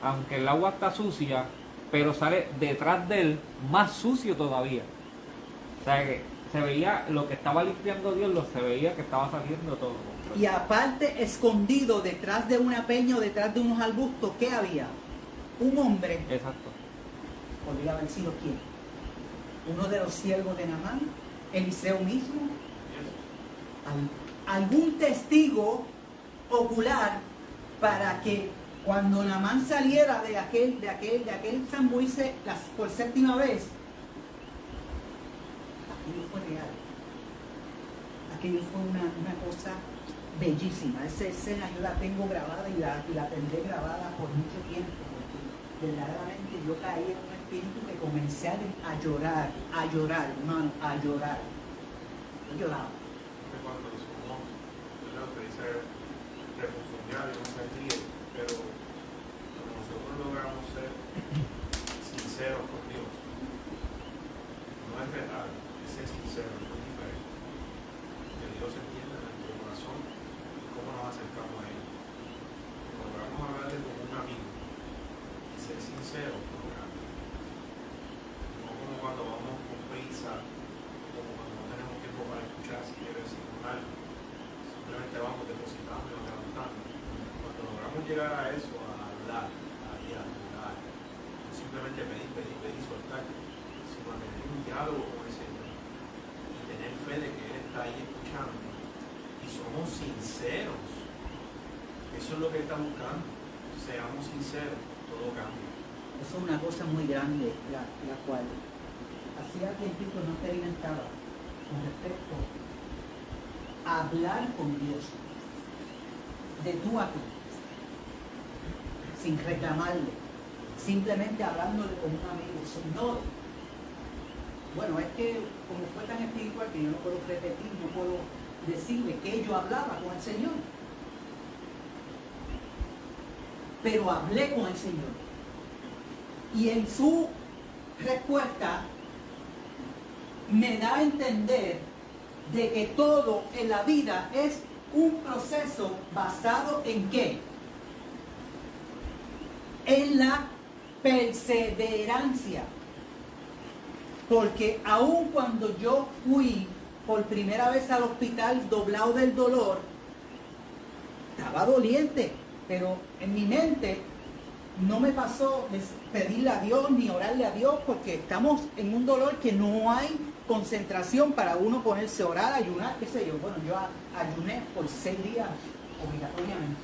aunque el agua está sucia, pero sale detrás de él más sucio todavía. O sea que se veía lo que estaba limpiando Dios, se veía que estaba saliendo todo. Y aparte, escondido detrás de una peña o detrás de unos arbustos, ¿qué había? Un hombre. Exacto. Podría haber sido quién. Uno de los siervos de Naamán, Eliseo mismo. Algún testigo ocular para que cuando Naamán saliera de aquel zambuirse por séptima vez, aquello fue real. Aquello fue una cosa bellísima. Esa escena yo la tengo grabada y la tendré grabada por mucho tiempo, porque verdaderamente yo caí en un espíritu que comencé a llorar, hermano, a llorar. Yo lloraba. Cuando somos, ¿verdad? Usted dice refunfuñar y no se ríe, pero cuando nosotros logramos ser sinceros con Dios, no es real, es ser sincero, es muy diferente. Que Dios entienda en nuestro corazón y cómo nos acercamos a Él. Logramos hablarle como un amigo y ser sinceros con Él. No como cuando vamos con prisa, como cuando no tenemos tiempo para escuchar si quiere decirnos algo. Simplemente vamos depositando y nos levantando. Cuando logramos llegar a eso, a hablar, a dialogar, no simplemente pedir, soltar, sino a tener un diálogo con el Señor y tener fe de que Él está ahí escuchando. Y somos sinceros. Eso es lo que Él está buscando. Seamos sinceros, todo cambia. Eso es una cosa muy grande, la cual hacía tiempo no experimentaba con respecto a hablar con Dios, de tú a tú, sin reclamarle, simplemente hablándole como un amigo. Señor, bueno, es que como fue tan espiritual que yo no puedo repetir, no puedo decirle que yo hablaba con el Señor, pero hablé con el Señor. Y en su respuesta me da a entender de que todo en la vida es un proceso basado en ¿qué? En la perseverancia. Porque aun cuando yo fui por primera vez al hospital doblado del dolor, estaba doliente, pero en mi mente no me pasó pedirle a Dios ni orarle a Dios, porque estamos en un dolor que no hay concentración para uno ponerse a orar, ayunar, qué sé yo. Bueno, yo ayuné por 6 días obligatoriamente.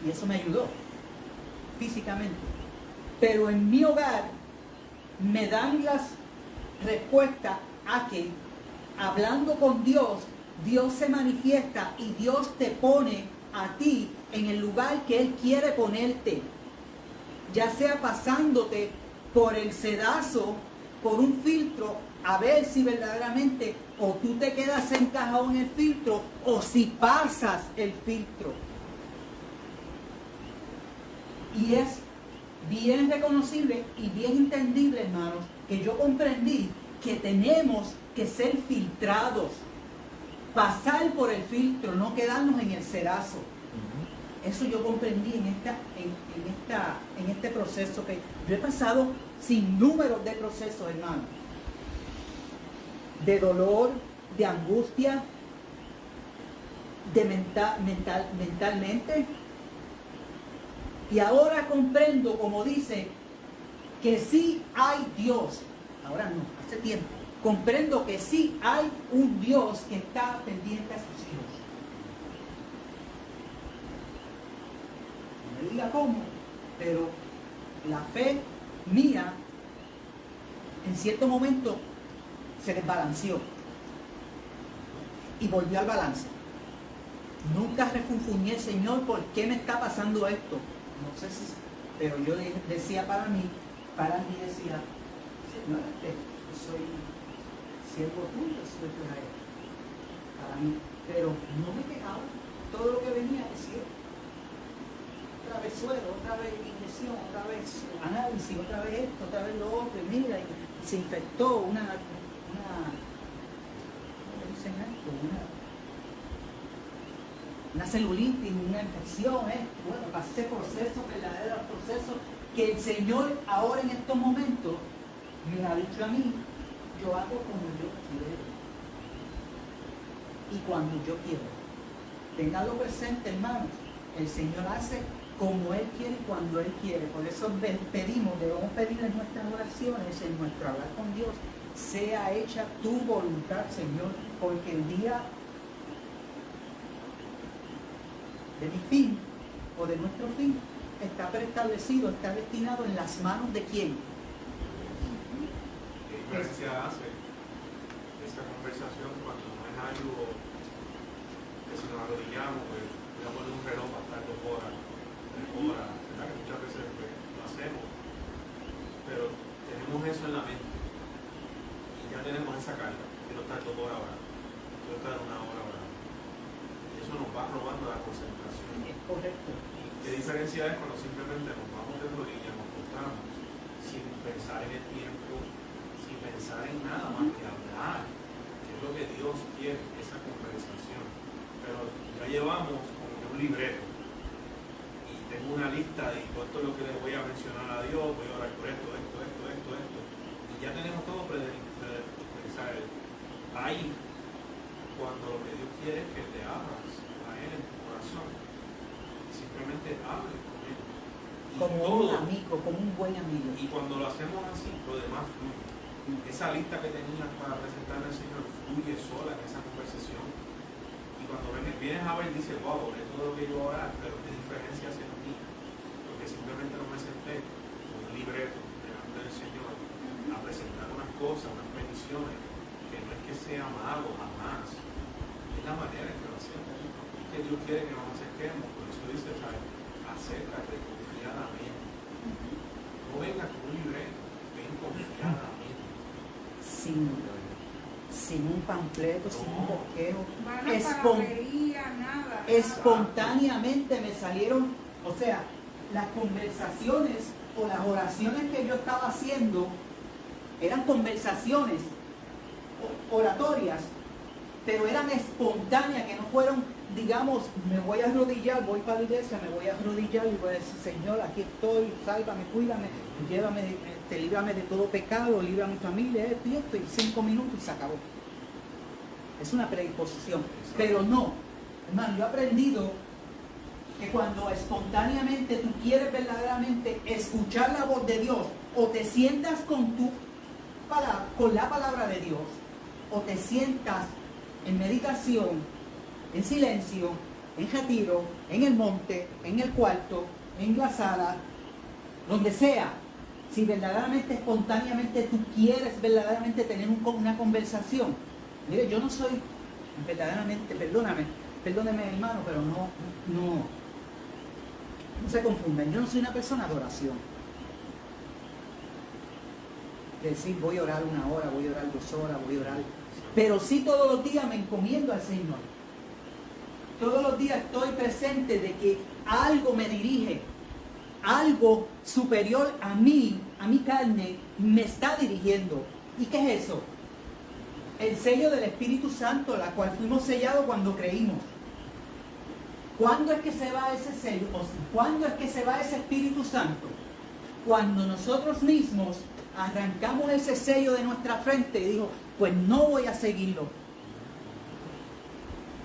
Y eso me ayudó físicamente. Pero en mi hogar me dan las respuestas a que hablando con Dios, Dios se manifiesta y Dios te pone a ti en el lugar que Él quiere ponerte, ya sea pasándote por el sedazo, por un filtro, a ver si verdaderamente o tú te quedas encajado en el filtro o si pasas el filtro. Y es bien reconocible y bien entendible, hermanos, que yo comprendí que tenemos que ser filtrados, pasar por el filtro, no quedarnos en el sedazo. Eso yo comprendí en este proceso que yo he pasado sin número de procesos, hermano. De dolor, de angustia, de mentalmente. Y ahora comprendo, como dice, que sí hay Dios. Ahora no, hace tiempo. Comprendo que sí hay un Dios que está pendiente a sus hijos. No me diga cómo, pero la fe mía en cierto momento se desbalanceó y volvió al balance. Nunca refunfuñé, Señor, ¿por qué me está pasando esto? No sé si, pero yo decía para mí decía, Señor, yo soy siervo tuyo, soy Israel, para mí, pero no me quejaba, todo lo que venía decía, otra vez suero, otra vez inyección, otra vez análisis, otra vez esto, otra vez lo otro, y mira, y se infectó ¿cómo le dicen esto? Una celulitis, una infección, bueno, pasé procesos, verdaderos procesos, que el Señor ahora en estos momentos me ha dicho a mí, yo hago como yo quiero y cuando yo quiero. Ténganlo presente, hermanos, el Señor hace como Él quiere y cuando Él quiere. Por eso debemos pedir en nuestras oraciones, en nuestro hablar con Dios, sea hecha tu voluntad, Señor, porque el día de mi fin o de nuestro fin está preestablecido, está destinado en las manos de quién. ¿Qué diferencia hace esa conversación cuando no es algo que si nos arrodillamos, pues voy a poner un reloj para estar 2 horas, 3 horas, ¿verdad? Que muchas veces pues, lo hacemos, pero tenemos eso en la mente y ya tenemos esa carga, quiero estar 2 horas ahora, quiero estar 1 hora ahora, y eso nos va robando la concentración. Es correcto. ¿Qué diferencia es cuando simplemente nos vamos de rodillas, nos acostamos, sin pensar en el tiempo, sin pensar en nada más que hablar, que es lo que Dios quiere, esa conversación? Pero ya llevamos como que un libreto y tengo una lista de esto es lo que le voy a mencionar a Dios, voy a orar por esto, y ya tenemos todo pensar ahí, cuando lo que Dios quiere es que te abras a Él en tu corazón. Simplemente hable con Él. Y como todo, un amigo, como un buen amigo. y cuando lo hacemos así, lo demás fluye. Esa lista que tenías para presentarle al Señor fluye sola en esa conversación. Y cuando vienes a ver, dices, wow, es todo lo que yo orar, pero qué diferencia hace en mí. Porque simplemente no me senté con un libreto delante del Señor a presentar unas cosas, unas peticiones, que no es que sea malo, jamás. Es la manera en que lo hacemos. Es que Dios quiere que nos acerquemos. Por eso dice, ¿sabes? Acércate confiadamente. No vengas con un libreto, ven confiadamente. Sin un panfleto, sin un bosquejo. Nada. Espontáneamente me salieron, o sea, las conversaciones o las oraciones que yo estaba haciendo eran conversaciones oratorias, pero eran espontáneas, que no fueron, digamos, me voy a arrodillar, voy para la iglesia, me voy a arrodillar y voy a decir, Señor, aquí estoy, sálvame, cuídame, llévame, líbrame de todo pecado, libra a mi familia, esto y esto, y 5 minutos y se acabó. Es una predisposición, pero no, hermano, yo he aprendido que cuando espontáneamente tú quieres verdaderamente escuchar la voz de Dios, o te sientas con la palabra de Dios, o te sientas en meditación, en silencio, en retiro, en el monte, en el cuarto, en la sala, donde sea, si verdaderamente, espontáneamente tú quieres verdaderamente tener una conversación. Mire, yo no soy verdaderamente, perdóneme hermano, pero no se confunden, yo no soy una persona de oración. De decir, voy a orar 1 hora, voy a orar 2 horas, voy a orar. Pero sí todos los días me encomiendo al Señor. Todos los días estoy presente de que algo me dirige, algo superior a mí, a mi carne, me está dirigiendo. ¿Y qué es eso? El sello del Espíritu Santo, la cual fuimos sellados cuando creímos. ¿Cuándo es que se va ese sello? ¿Cuándo es que se va ese Espíritu Santo? Cuando nosotros mismos arrancamos ese sello de nuestra frente y digo, pues no voy a seguirlo,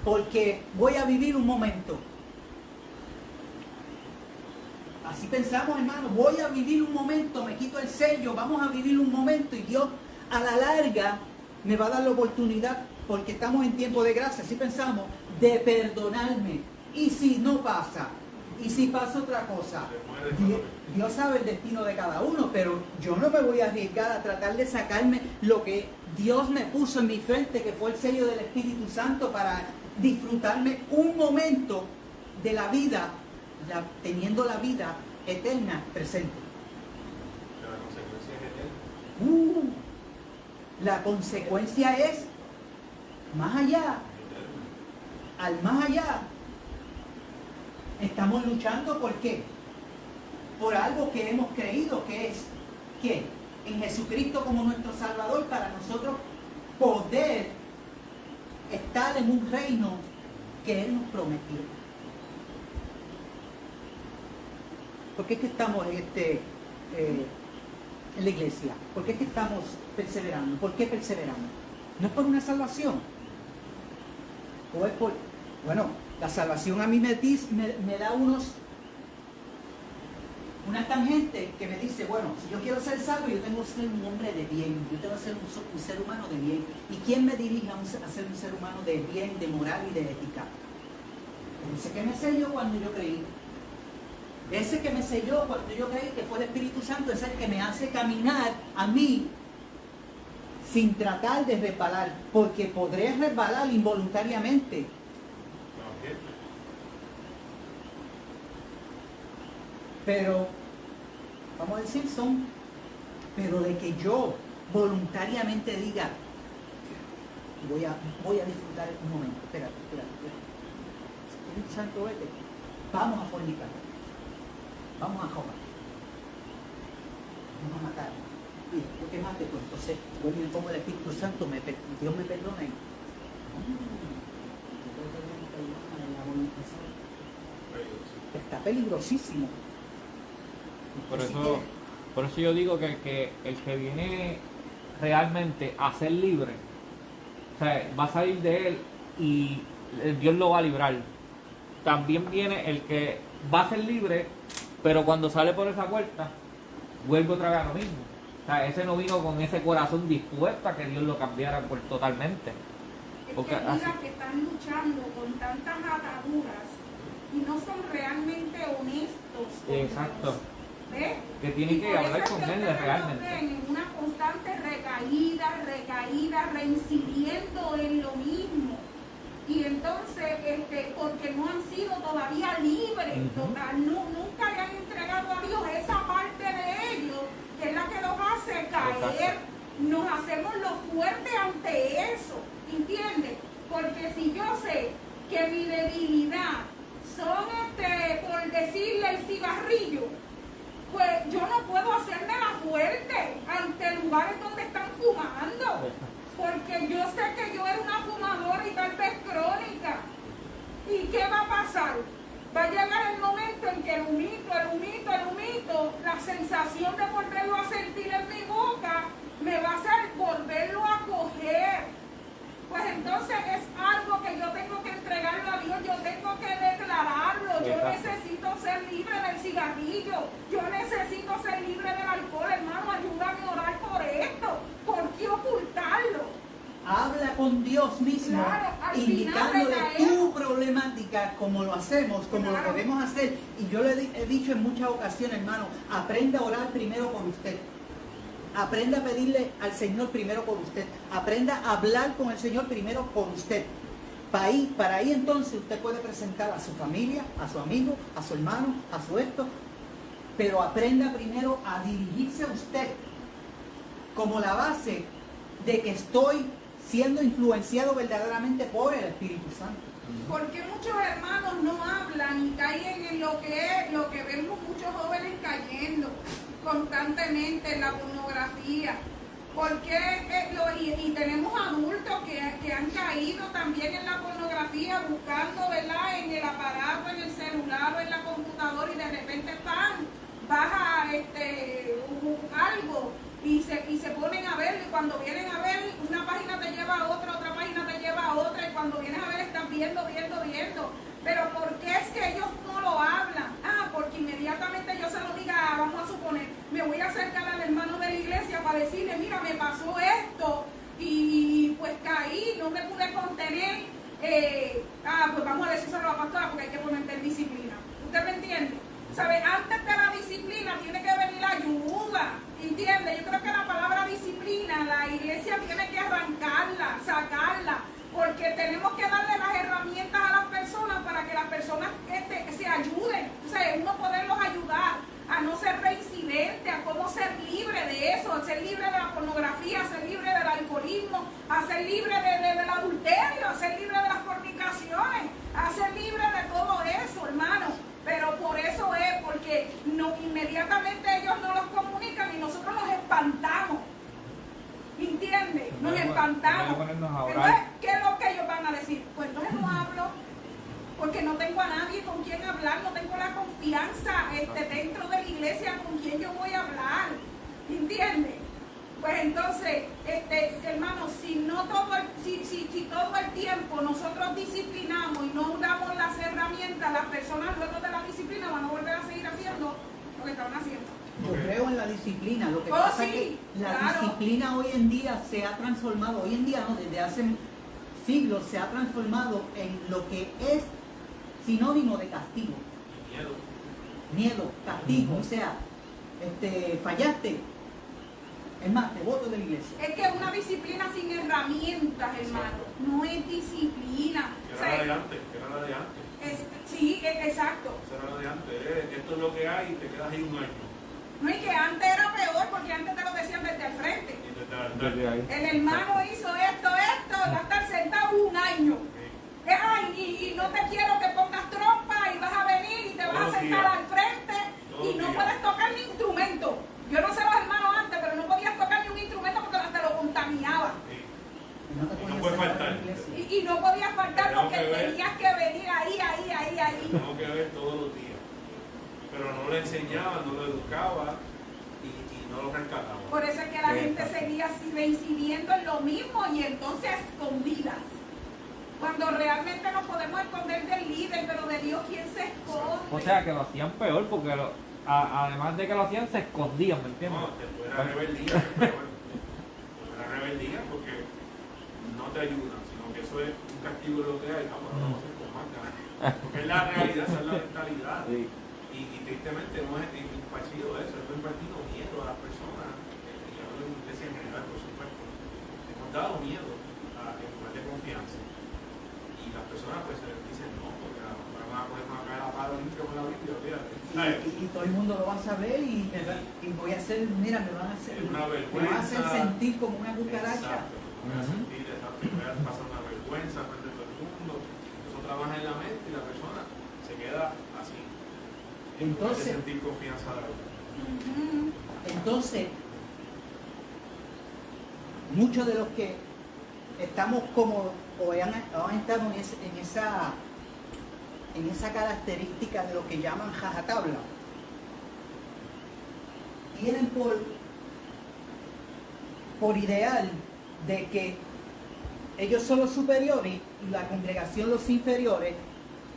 porque voy a vivir un momento. Así pensamos, hermano, voy a vivir un momento, me quito el sello, vamos a vivir un momento y Dios a la larga me va a dar la oportunidad, porque estamos en tiempo de gracia, así pensamos, de perdonarme. Y si no pasa, y si pasa otra cosa, Dios sabe el destino de cada uno, pero yo no me voy a arriesgar a tratar de sacarme lo que Dios me puso en mi frente, que fue el sello del Espíritu Santo, para disfrutarme un momento de la vida, teniendo la vida eterna presente. Pero la consecuencia es eterna. La consecuencia es más allá, al más allá. Estamos luchando, ¿por qué? por algo que hemos creído que es, ¿qué? En Jesucristo como nuestro Salvador, para nosotros poder estar en un reino que Él nos prometió. ¿Por qué es que estamos en la iglesia? ¿Por qué es que estamos perseverando? ¿Por qué perseveramos? ¿No es por una salvación? ¿O es por...? Bueno, la salvación a mí me da una tangente que me dice, bueno, si yo quiero ser salvo, yo tengo que ser un hombre de bien, yo tengo que ser un ser humano de bien. ¿Y quién me dirige a ser un ser humano de bien, de moral y de ética? Ese que me selló cuando yo creí. Ese que me selló cuando yo creí que fue el Espíritu Santo, es el que me hace caminar a mí sin tratar de resbalar, porque podré resbalar involuntariamente. Pero, vamos a decir, pero de que yo voluntariamente diga, voy a disfrutar un momento, espérate. Espíritu Santo, vete, vamos a fornicar, vamos a robar, vamos a matar. Mira, ¿por qué mate? Pues entonces, yo me pongo el Espíritu Santo, Dios me perdona y... Está peligrosísimo. Por eso yo digo que el que viene realmente a ser libre, o sea, va a salir de él y Dios lo va a librar. También viene el que va a ser libre, pero cuando sale por esa puerta, vuelve otra vez a lo mismo. O sea, ese no vino con ese corazón dispuesto a que Dios lo cambiara por totalmente. Porque mira que están luchando con tantas ataduras y no son realmente honestos con exacto. Dios. ¿Ves? Que tienen que hablar con Él realmente. En una constante recaída, reincidiendo en lo mismo. Y entonces, porque no han sido todavía libres, nunca le han entregado a Dios esa parte de ellos, que es la que los hace caer. Exacto. Nos hacemos lo fuerte ante eso, ¿entiendes? Porque si yo sé que mi debilidad son, por decirle, el cigarrillo, pues yo no puedo hacerme la fuerte ante lugares donde están fumando, porque yo sé que yo era una fumadora y tal vez crónica. ¿Y qué va a pasar? Va a llegar el momento en que el humito, la sensación de volverlo a sentir en mi boca, me va a hacer volverlo a coger. Pues entonces es algo que yo tengo que entregarlo a Dios, yo tengo que declararlo. Yo necesito ser libre del cigarrillo, yo necesito ser libre del alcohol. Hermano, ayúdame a orar por esto. ¿Por qué ocultarlo? Habla con Dios mismo, claro, indicándole tu problemática, como lo hacemos, como lo debemos hacer. Y yo le he dicho en muchas ocasiones, hermano, aprenda a orar primero por usted. Aprenda a pedirle al Señor primero por usted. Aprenda a hablar con el Señor primero por usted. Para ahí entonces usted puede presentar a su familia, a su amigo, a su hermano, a su esto. Pero aprenda primero a dirigirse a usted como la base de que estoy siendo influenciado verdaderamente por el Espíritu Santo. Porque muchos hermanos no hablan y caen en lo que vemos muchos jóvenes cayendo constantemente en la pornografía. Porque y tenemos adultos que han caído también en la pornografía, buscando, ¿verdad?, en el aparato, en el celular o en la computadora, y de repente baja algo y se ponen a verlo, y cuando vienen a ver, una página te lleva a otra página te lleva a otra, y cuando vienes a ver estás viendo. Pero ¿por qué es que ellos no lo hablan? Porque inmediatamente yo se lo diga, vamos a suponer, me voy a acercar al hermano de la iglesia para decirle, mira, me pasó esto y pues caí, no me pude contener, pues vamos a decírselo a la pastora porque hay que ponerte en disciplina. ¿Usted me entiende? ¿Sabe? Antes de la disciplina tiene que venir la ayuda, ¿entiende? Yo creo que la palabra disciplina, la iglesia tiene que arrancarla, sacarla, porque tenemos que darle las herramientas a las personas para que las personas se ayuden, o sea, uno poderlos ayudar a no ser reincidente, a cómo ser libre de eso, a ser libre de la pornografía, a ser libre del alcoholismo, a ser libre del adulterio, a ser libre de las fornicaciones, a ser libre de todo eso, hermano. Pero por eso es, porque no inmediatamente levantamos. ponernos a orar. Entonces, ¿qué es lo que ellos van a decir? Pues entonces no hablo, porque no tengo a nadie con quien hablar, no tengo la confianza dentro de la iglesia con quien yo voy a hablar. ¿Entiendes? Pues entonces, hermano, si todo el tiempo nosotros disciplinamos y no damos las herramientas, las personas luego de la disciplina van a volver a seguir haciendo lo que estaban haciendo. Yo creo en la disciplina. Lo que Oh, pasa sí, es que la claro. disciplina hoy en día se ha transformado, hoy en día no, desde hace siglos se ha transformado en lo que es sinónimo de castigo. Miedo. Miedo, castigo, o sea, fallaste. Es más, te voto de la iglesia. Es que una disciplina sin herramientas, hermano, no es disciplina. Que O sea, era la de antes, que era la de antes. sí, exacto. Esa era la de antes. Esto es lo que hay y te quedas ahí un año. No, y que antes era peor porque antes te lo decían desde el frente. Y te das Desde ahí. El hermano hizo esto, va a estar sentado un año. Ay, y no te quiero que pongas trompa y vas a venir y te vas a sentar al frente y no puedes tocar ni instrumento. Yo no sé los hermanos antes, pero no podías tocar ni un instrumento porque te lo contaminaba. No te Y podías no puede sentar en faltar. la iglesia. Y no podías faltar Tengo porque que ver. tenías que venir ahí. Tengo que ver todos los días. Pero no le enseñaba, no lo educaba y no lo rescataba. Por eso es que la gente seguía reincidiendo en lo mismo y entonces a escondidas. Cuando realmente nos podemos esconder del líder, pero de Dios, ¿quién se esconde? O sea, que lo hacían peor porque además de que lo hacían, se escondían, ¿me entiendes? No, después de la rebeldía, después de la rebeldía porque no te ayudan, sino que eso es un castigo de lo que hay, pues no vamos a hacer con más ganas. Porque es la realidad, esa es la mentalidad. Sí. Y tristemente no es impartido eso, es impartido miedo a las personas, y hablo de la iglesia en general, por supuesto. Hemos dado miedo en lugar de confianza. Y las personas pues se les dicen no, porque ahora van a poder caer a palo limpio con la Biblia, fíjate. Y todo el mundo lo va a saber y voy a hacer, mira, me van a hacer, Es una me van a hacer vergüenza. sentir como una cucaracha. Exacto, voy a sentir, exacto, voy a pasar una vergüenza frente a todo el mundo. Eso trabaja en la mente y la persona se queda así. En lugar de Entonces- sentir confianza de la verdad. Ujú. Entonces, muchos de los que estamos como o han estado en esa característica de lo que llaman jajatabla, tienen por ideal de que ellos son los superiores y la congregación los inferiores,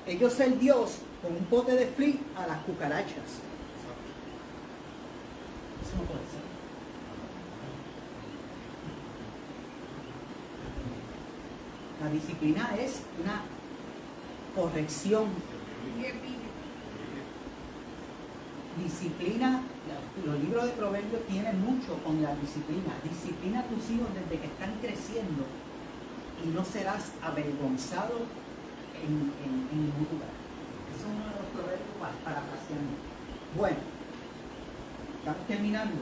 ellos ser Dios con un pote de fli a las cucarachas. Eso no puede ser. La disciplina es una corrección. Bien, bien. Disciplina, los libros de Proverbios tienen mucho con la disciplina. Disciplina a tus hijos desde que están creciendo y no serás avergonzado en ningún lugar. Eso es uno de los proverbios parafraseando. Bueno, estamos terminando.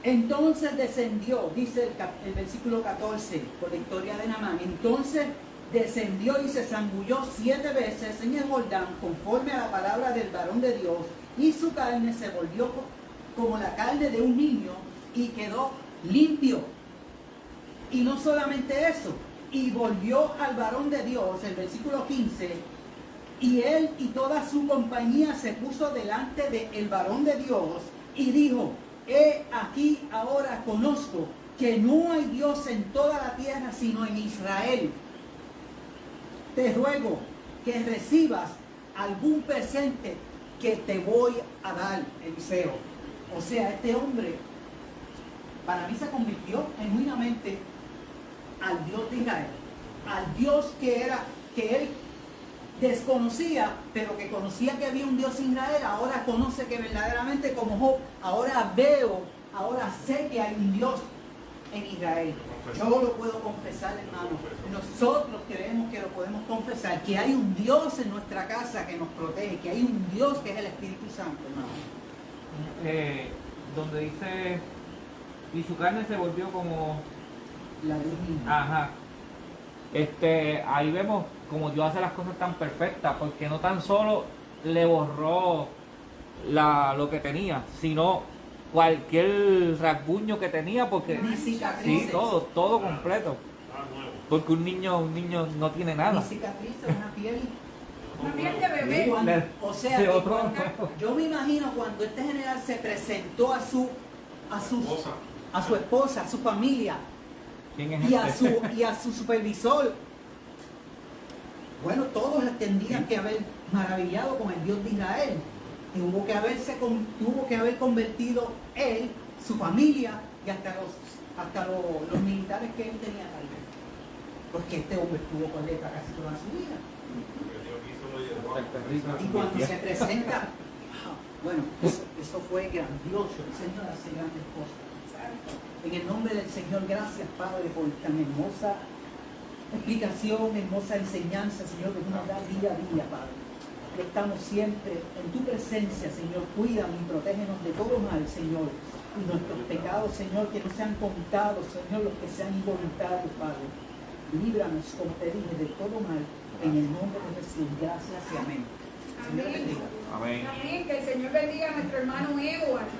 Entonces descendió, dice el versículo 14, por la historia de Naamán. Entonces descendió y se zambulló 7 veces en el Jordán, conforme a la palabra del varón de Dios, y su carne se volvió como la carne de un niño y quedó limpio. Y no solamente eso, y volvió al varón de Dios, el versículo 15, y él y toda su compañía se puso delante del varón de Dios y dijo: he aquí ahora conozco que no hay Dios en toda la tierra sino en Israel. Te ruego que recibas algún presente que te voy a dar, Eliseo. O sea, este hombre para mí se convirtió genuinamente al Dios de Israel, al Dios que él desconocía, pero que conocía que había un Dios en Israel. Ahora conoce que verdaderamente, como Job, ahora sé que hay un Dios en Israel. Yo lo puedo confesar, hermano. Nosotros creemos que lo podemos confesar, que hay un Dios en nuestra casa que nos protege, que hay un Dios que es el Espíritu Santo, hermano. Donde dice, y su carne se volvió como... La de un niño. Ajá. Ahí vemos como Dios hace las cosas tan perfectas, porque no tan solo le borró lo que tenía, sino cualquier rasguño que tenía, porque Ni cicatrices. sí, todo completo. Porque un niño no tiene nada. Ni cicatrices, una piel. Una piel de bebé. O sea, De que otro cuando- nuevo. yo me imagino cuando este general se presentó a su esposa, a su familia ¿Quién es y a su supervisor. Bueno, todos tendrían que haber maravillado con el Dios de Israel. Y tuvo que haber convertido él, su familia y hasta los militares que él tenía ahí. Porque este hombre estuvo con letra casi toda su vida. Y cuando se presenta, bueno, eso fue grandioso. El Señor hace grandes cosas. En el nombre del Señor, gracias Padre por tan hermosa explicación, hermosa enseñanza, Señor, que tú nos das día a día, Padre. Que estamos siempre en tu presencia, Señor. Cuídanos y protégenos de todo mal, Señor. Y nuestros pecados, Señor, que no sean contados, Señor, los que sean involuntarios, Padre. Líbranos, como te dije, de todo mal. En el nombre de Jesús. Gracias y amén. Señor, Amén. bendiga. Amén. Amén. Que el Señor bendiga a nuestro hermano Edward.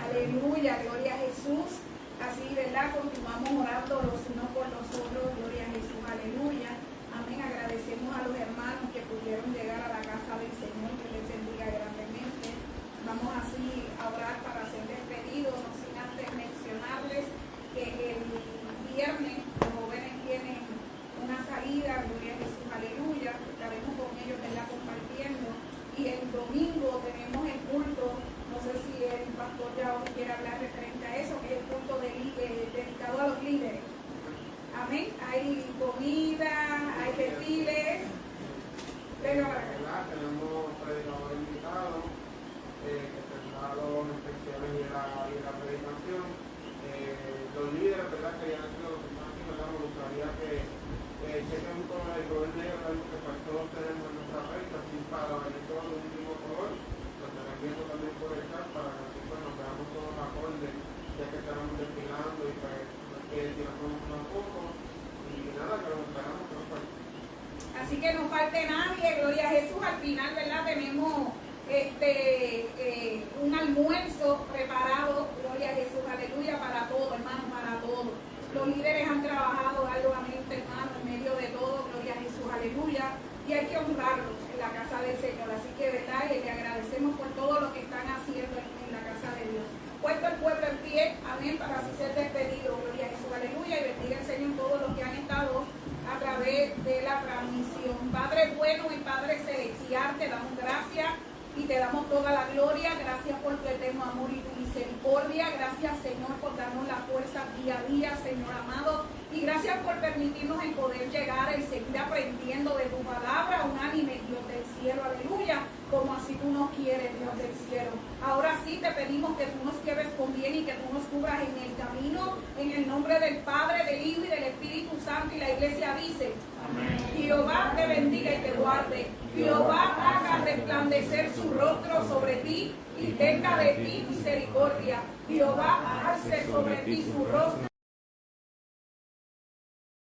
Aleluya. Gloria a Jesús. Así, ¿verdad? Continuamos orando los unos por los otros. Gloria a Jesús. Aleluya. Amén. Agradecemos a los hermanos que pudieron llegar a la casa del Señor. Que les bendiga grandemente. Vamos así a orar para ser despedidos. No sin antes mencionarles que el viernes los jóvenes tienen una salida. Gloria a Jesús. Aleluya. Estaremos con ellos, ¿verdad? Compartiendo. Y el domingo tenemos el culto. No sé si el pastor ya hoy quiere hablar referente a eso, que es el culto dedicado a los líderes. Amén. Hay comida, hay desfiles. Venga para acá. Tenemos predicadores invitados que tendrán las inspecciones y la predicación. Los líderes, ¿verdad? Que ya han sido los que están aquí, ¿verdad? Me gustaría que chequen con el color negro, que para todos tenemos en nuestra fecha, así para venir todos del mismo color. Lo estarán viendo también por el chat para que así pues nos veamos todos acordes, ya que estaremos desfilando y pues que tiramos una foto. Y nada, que nos esperamos que nos falte. Así que no falte nadie, gloria a Jesús. Al final, ¿verdad? Tenemos un almuerzo preparado, gloria a Jesús, aleluya, para todos, hermanos, para todos. Los líderes han trabajado arduamente, hermanos, en medio de todo, gloria a Jesús, aleluya. Y hay que honrarlos en la casa del Señor. Así que, ¿verdad? Y le agradecemos por todo lo que están haciendo en la casa de Dios. Puesto el pueblo en pie, amén, para así ser despedido, gloria a Jesús, aleluya. Y bendiga el Señor todos los que han estado a través de la transmisión. Padre bueno y Padre celestial, te damos gracias y te damos toda la gloria. Gracias por tu eterno amor y tu misericordia. Gracias, Señor, por darnos la fuerza día a día, Señor amado. Y gracias por permitirnos en poder llegar y seguir aprendiendo de tu palabra, unánime, Dios del cielo, aleluya, como así tú nos quieres, Dios del cielo. Ahora sí te pedimos que tú nos lleves con bien y que tú nos cubras en el camino, en el nombre del Padre, del Hijo y del Espíritu Santo. Y la iglesia dice: amén. Jehová te bendiga y te guarde. Jehová haga resplandecer su rostro sobre ti y tenga de ti misericordia. Jehová alce sobre ti su rostro.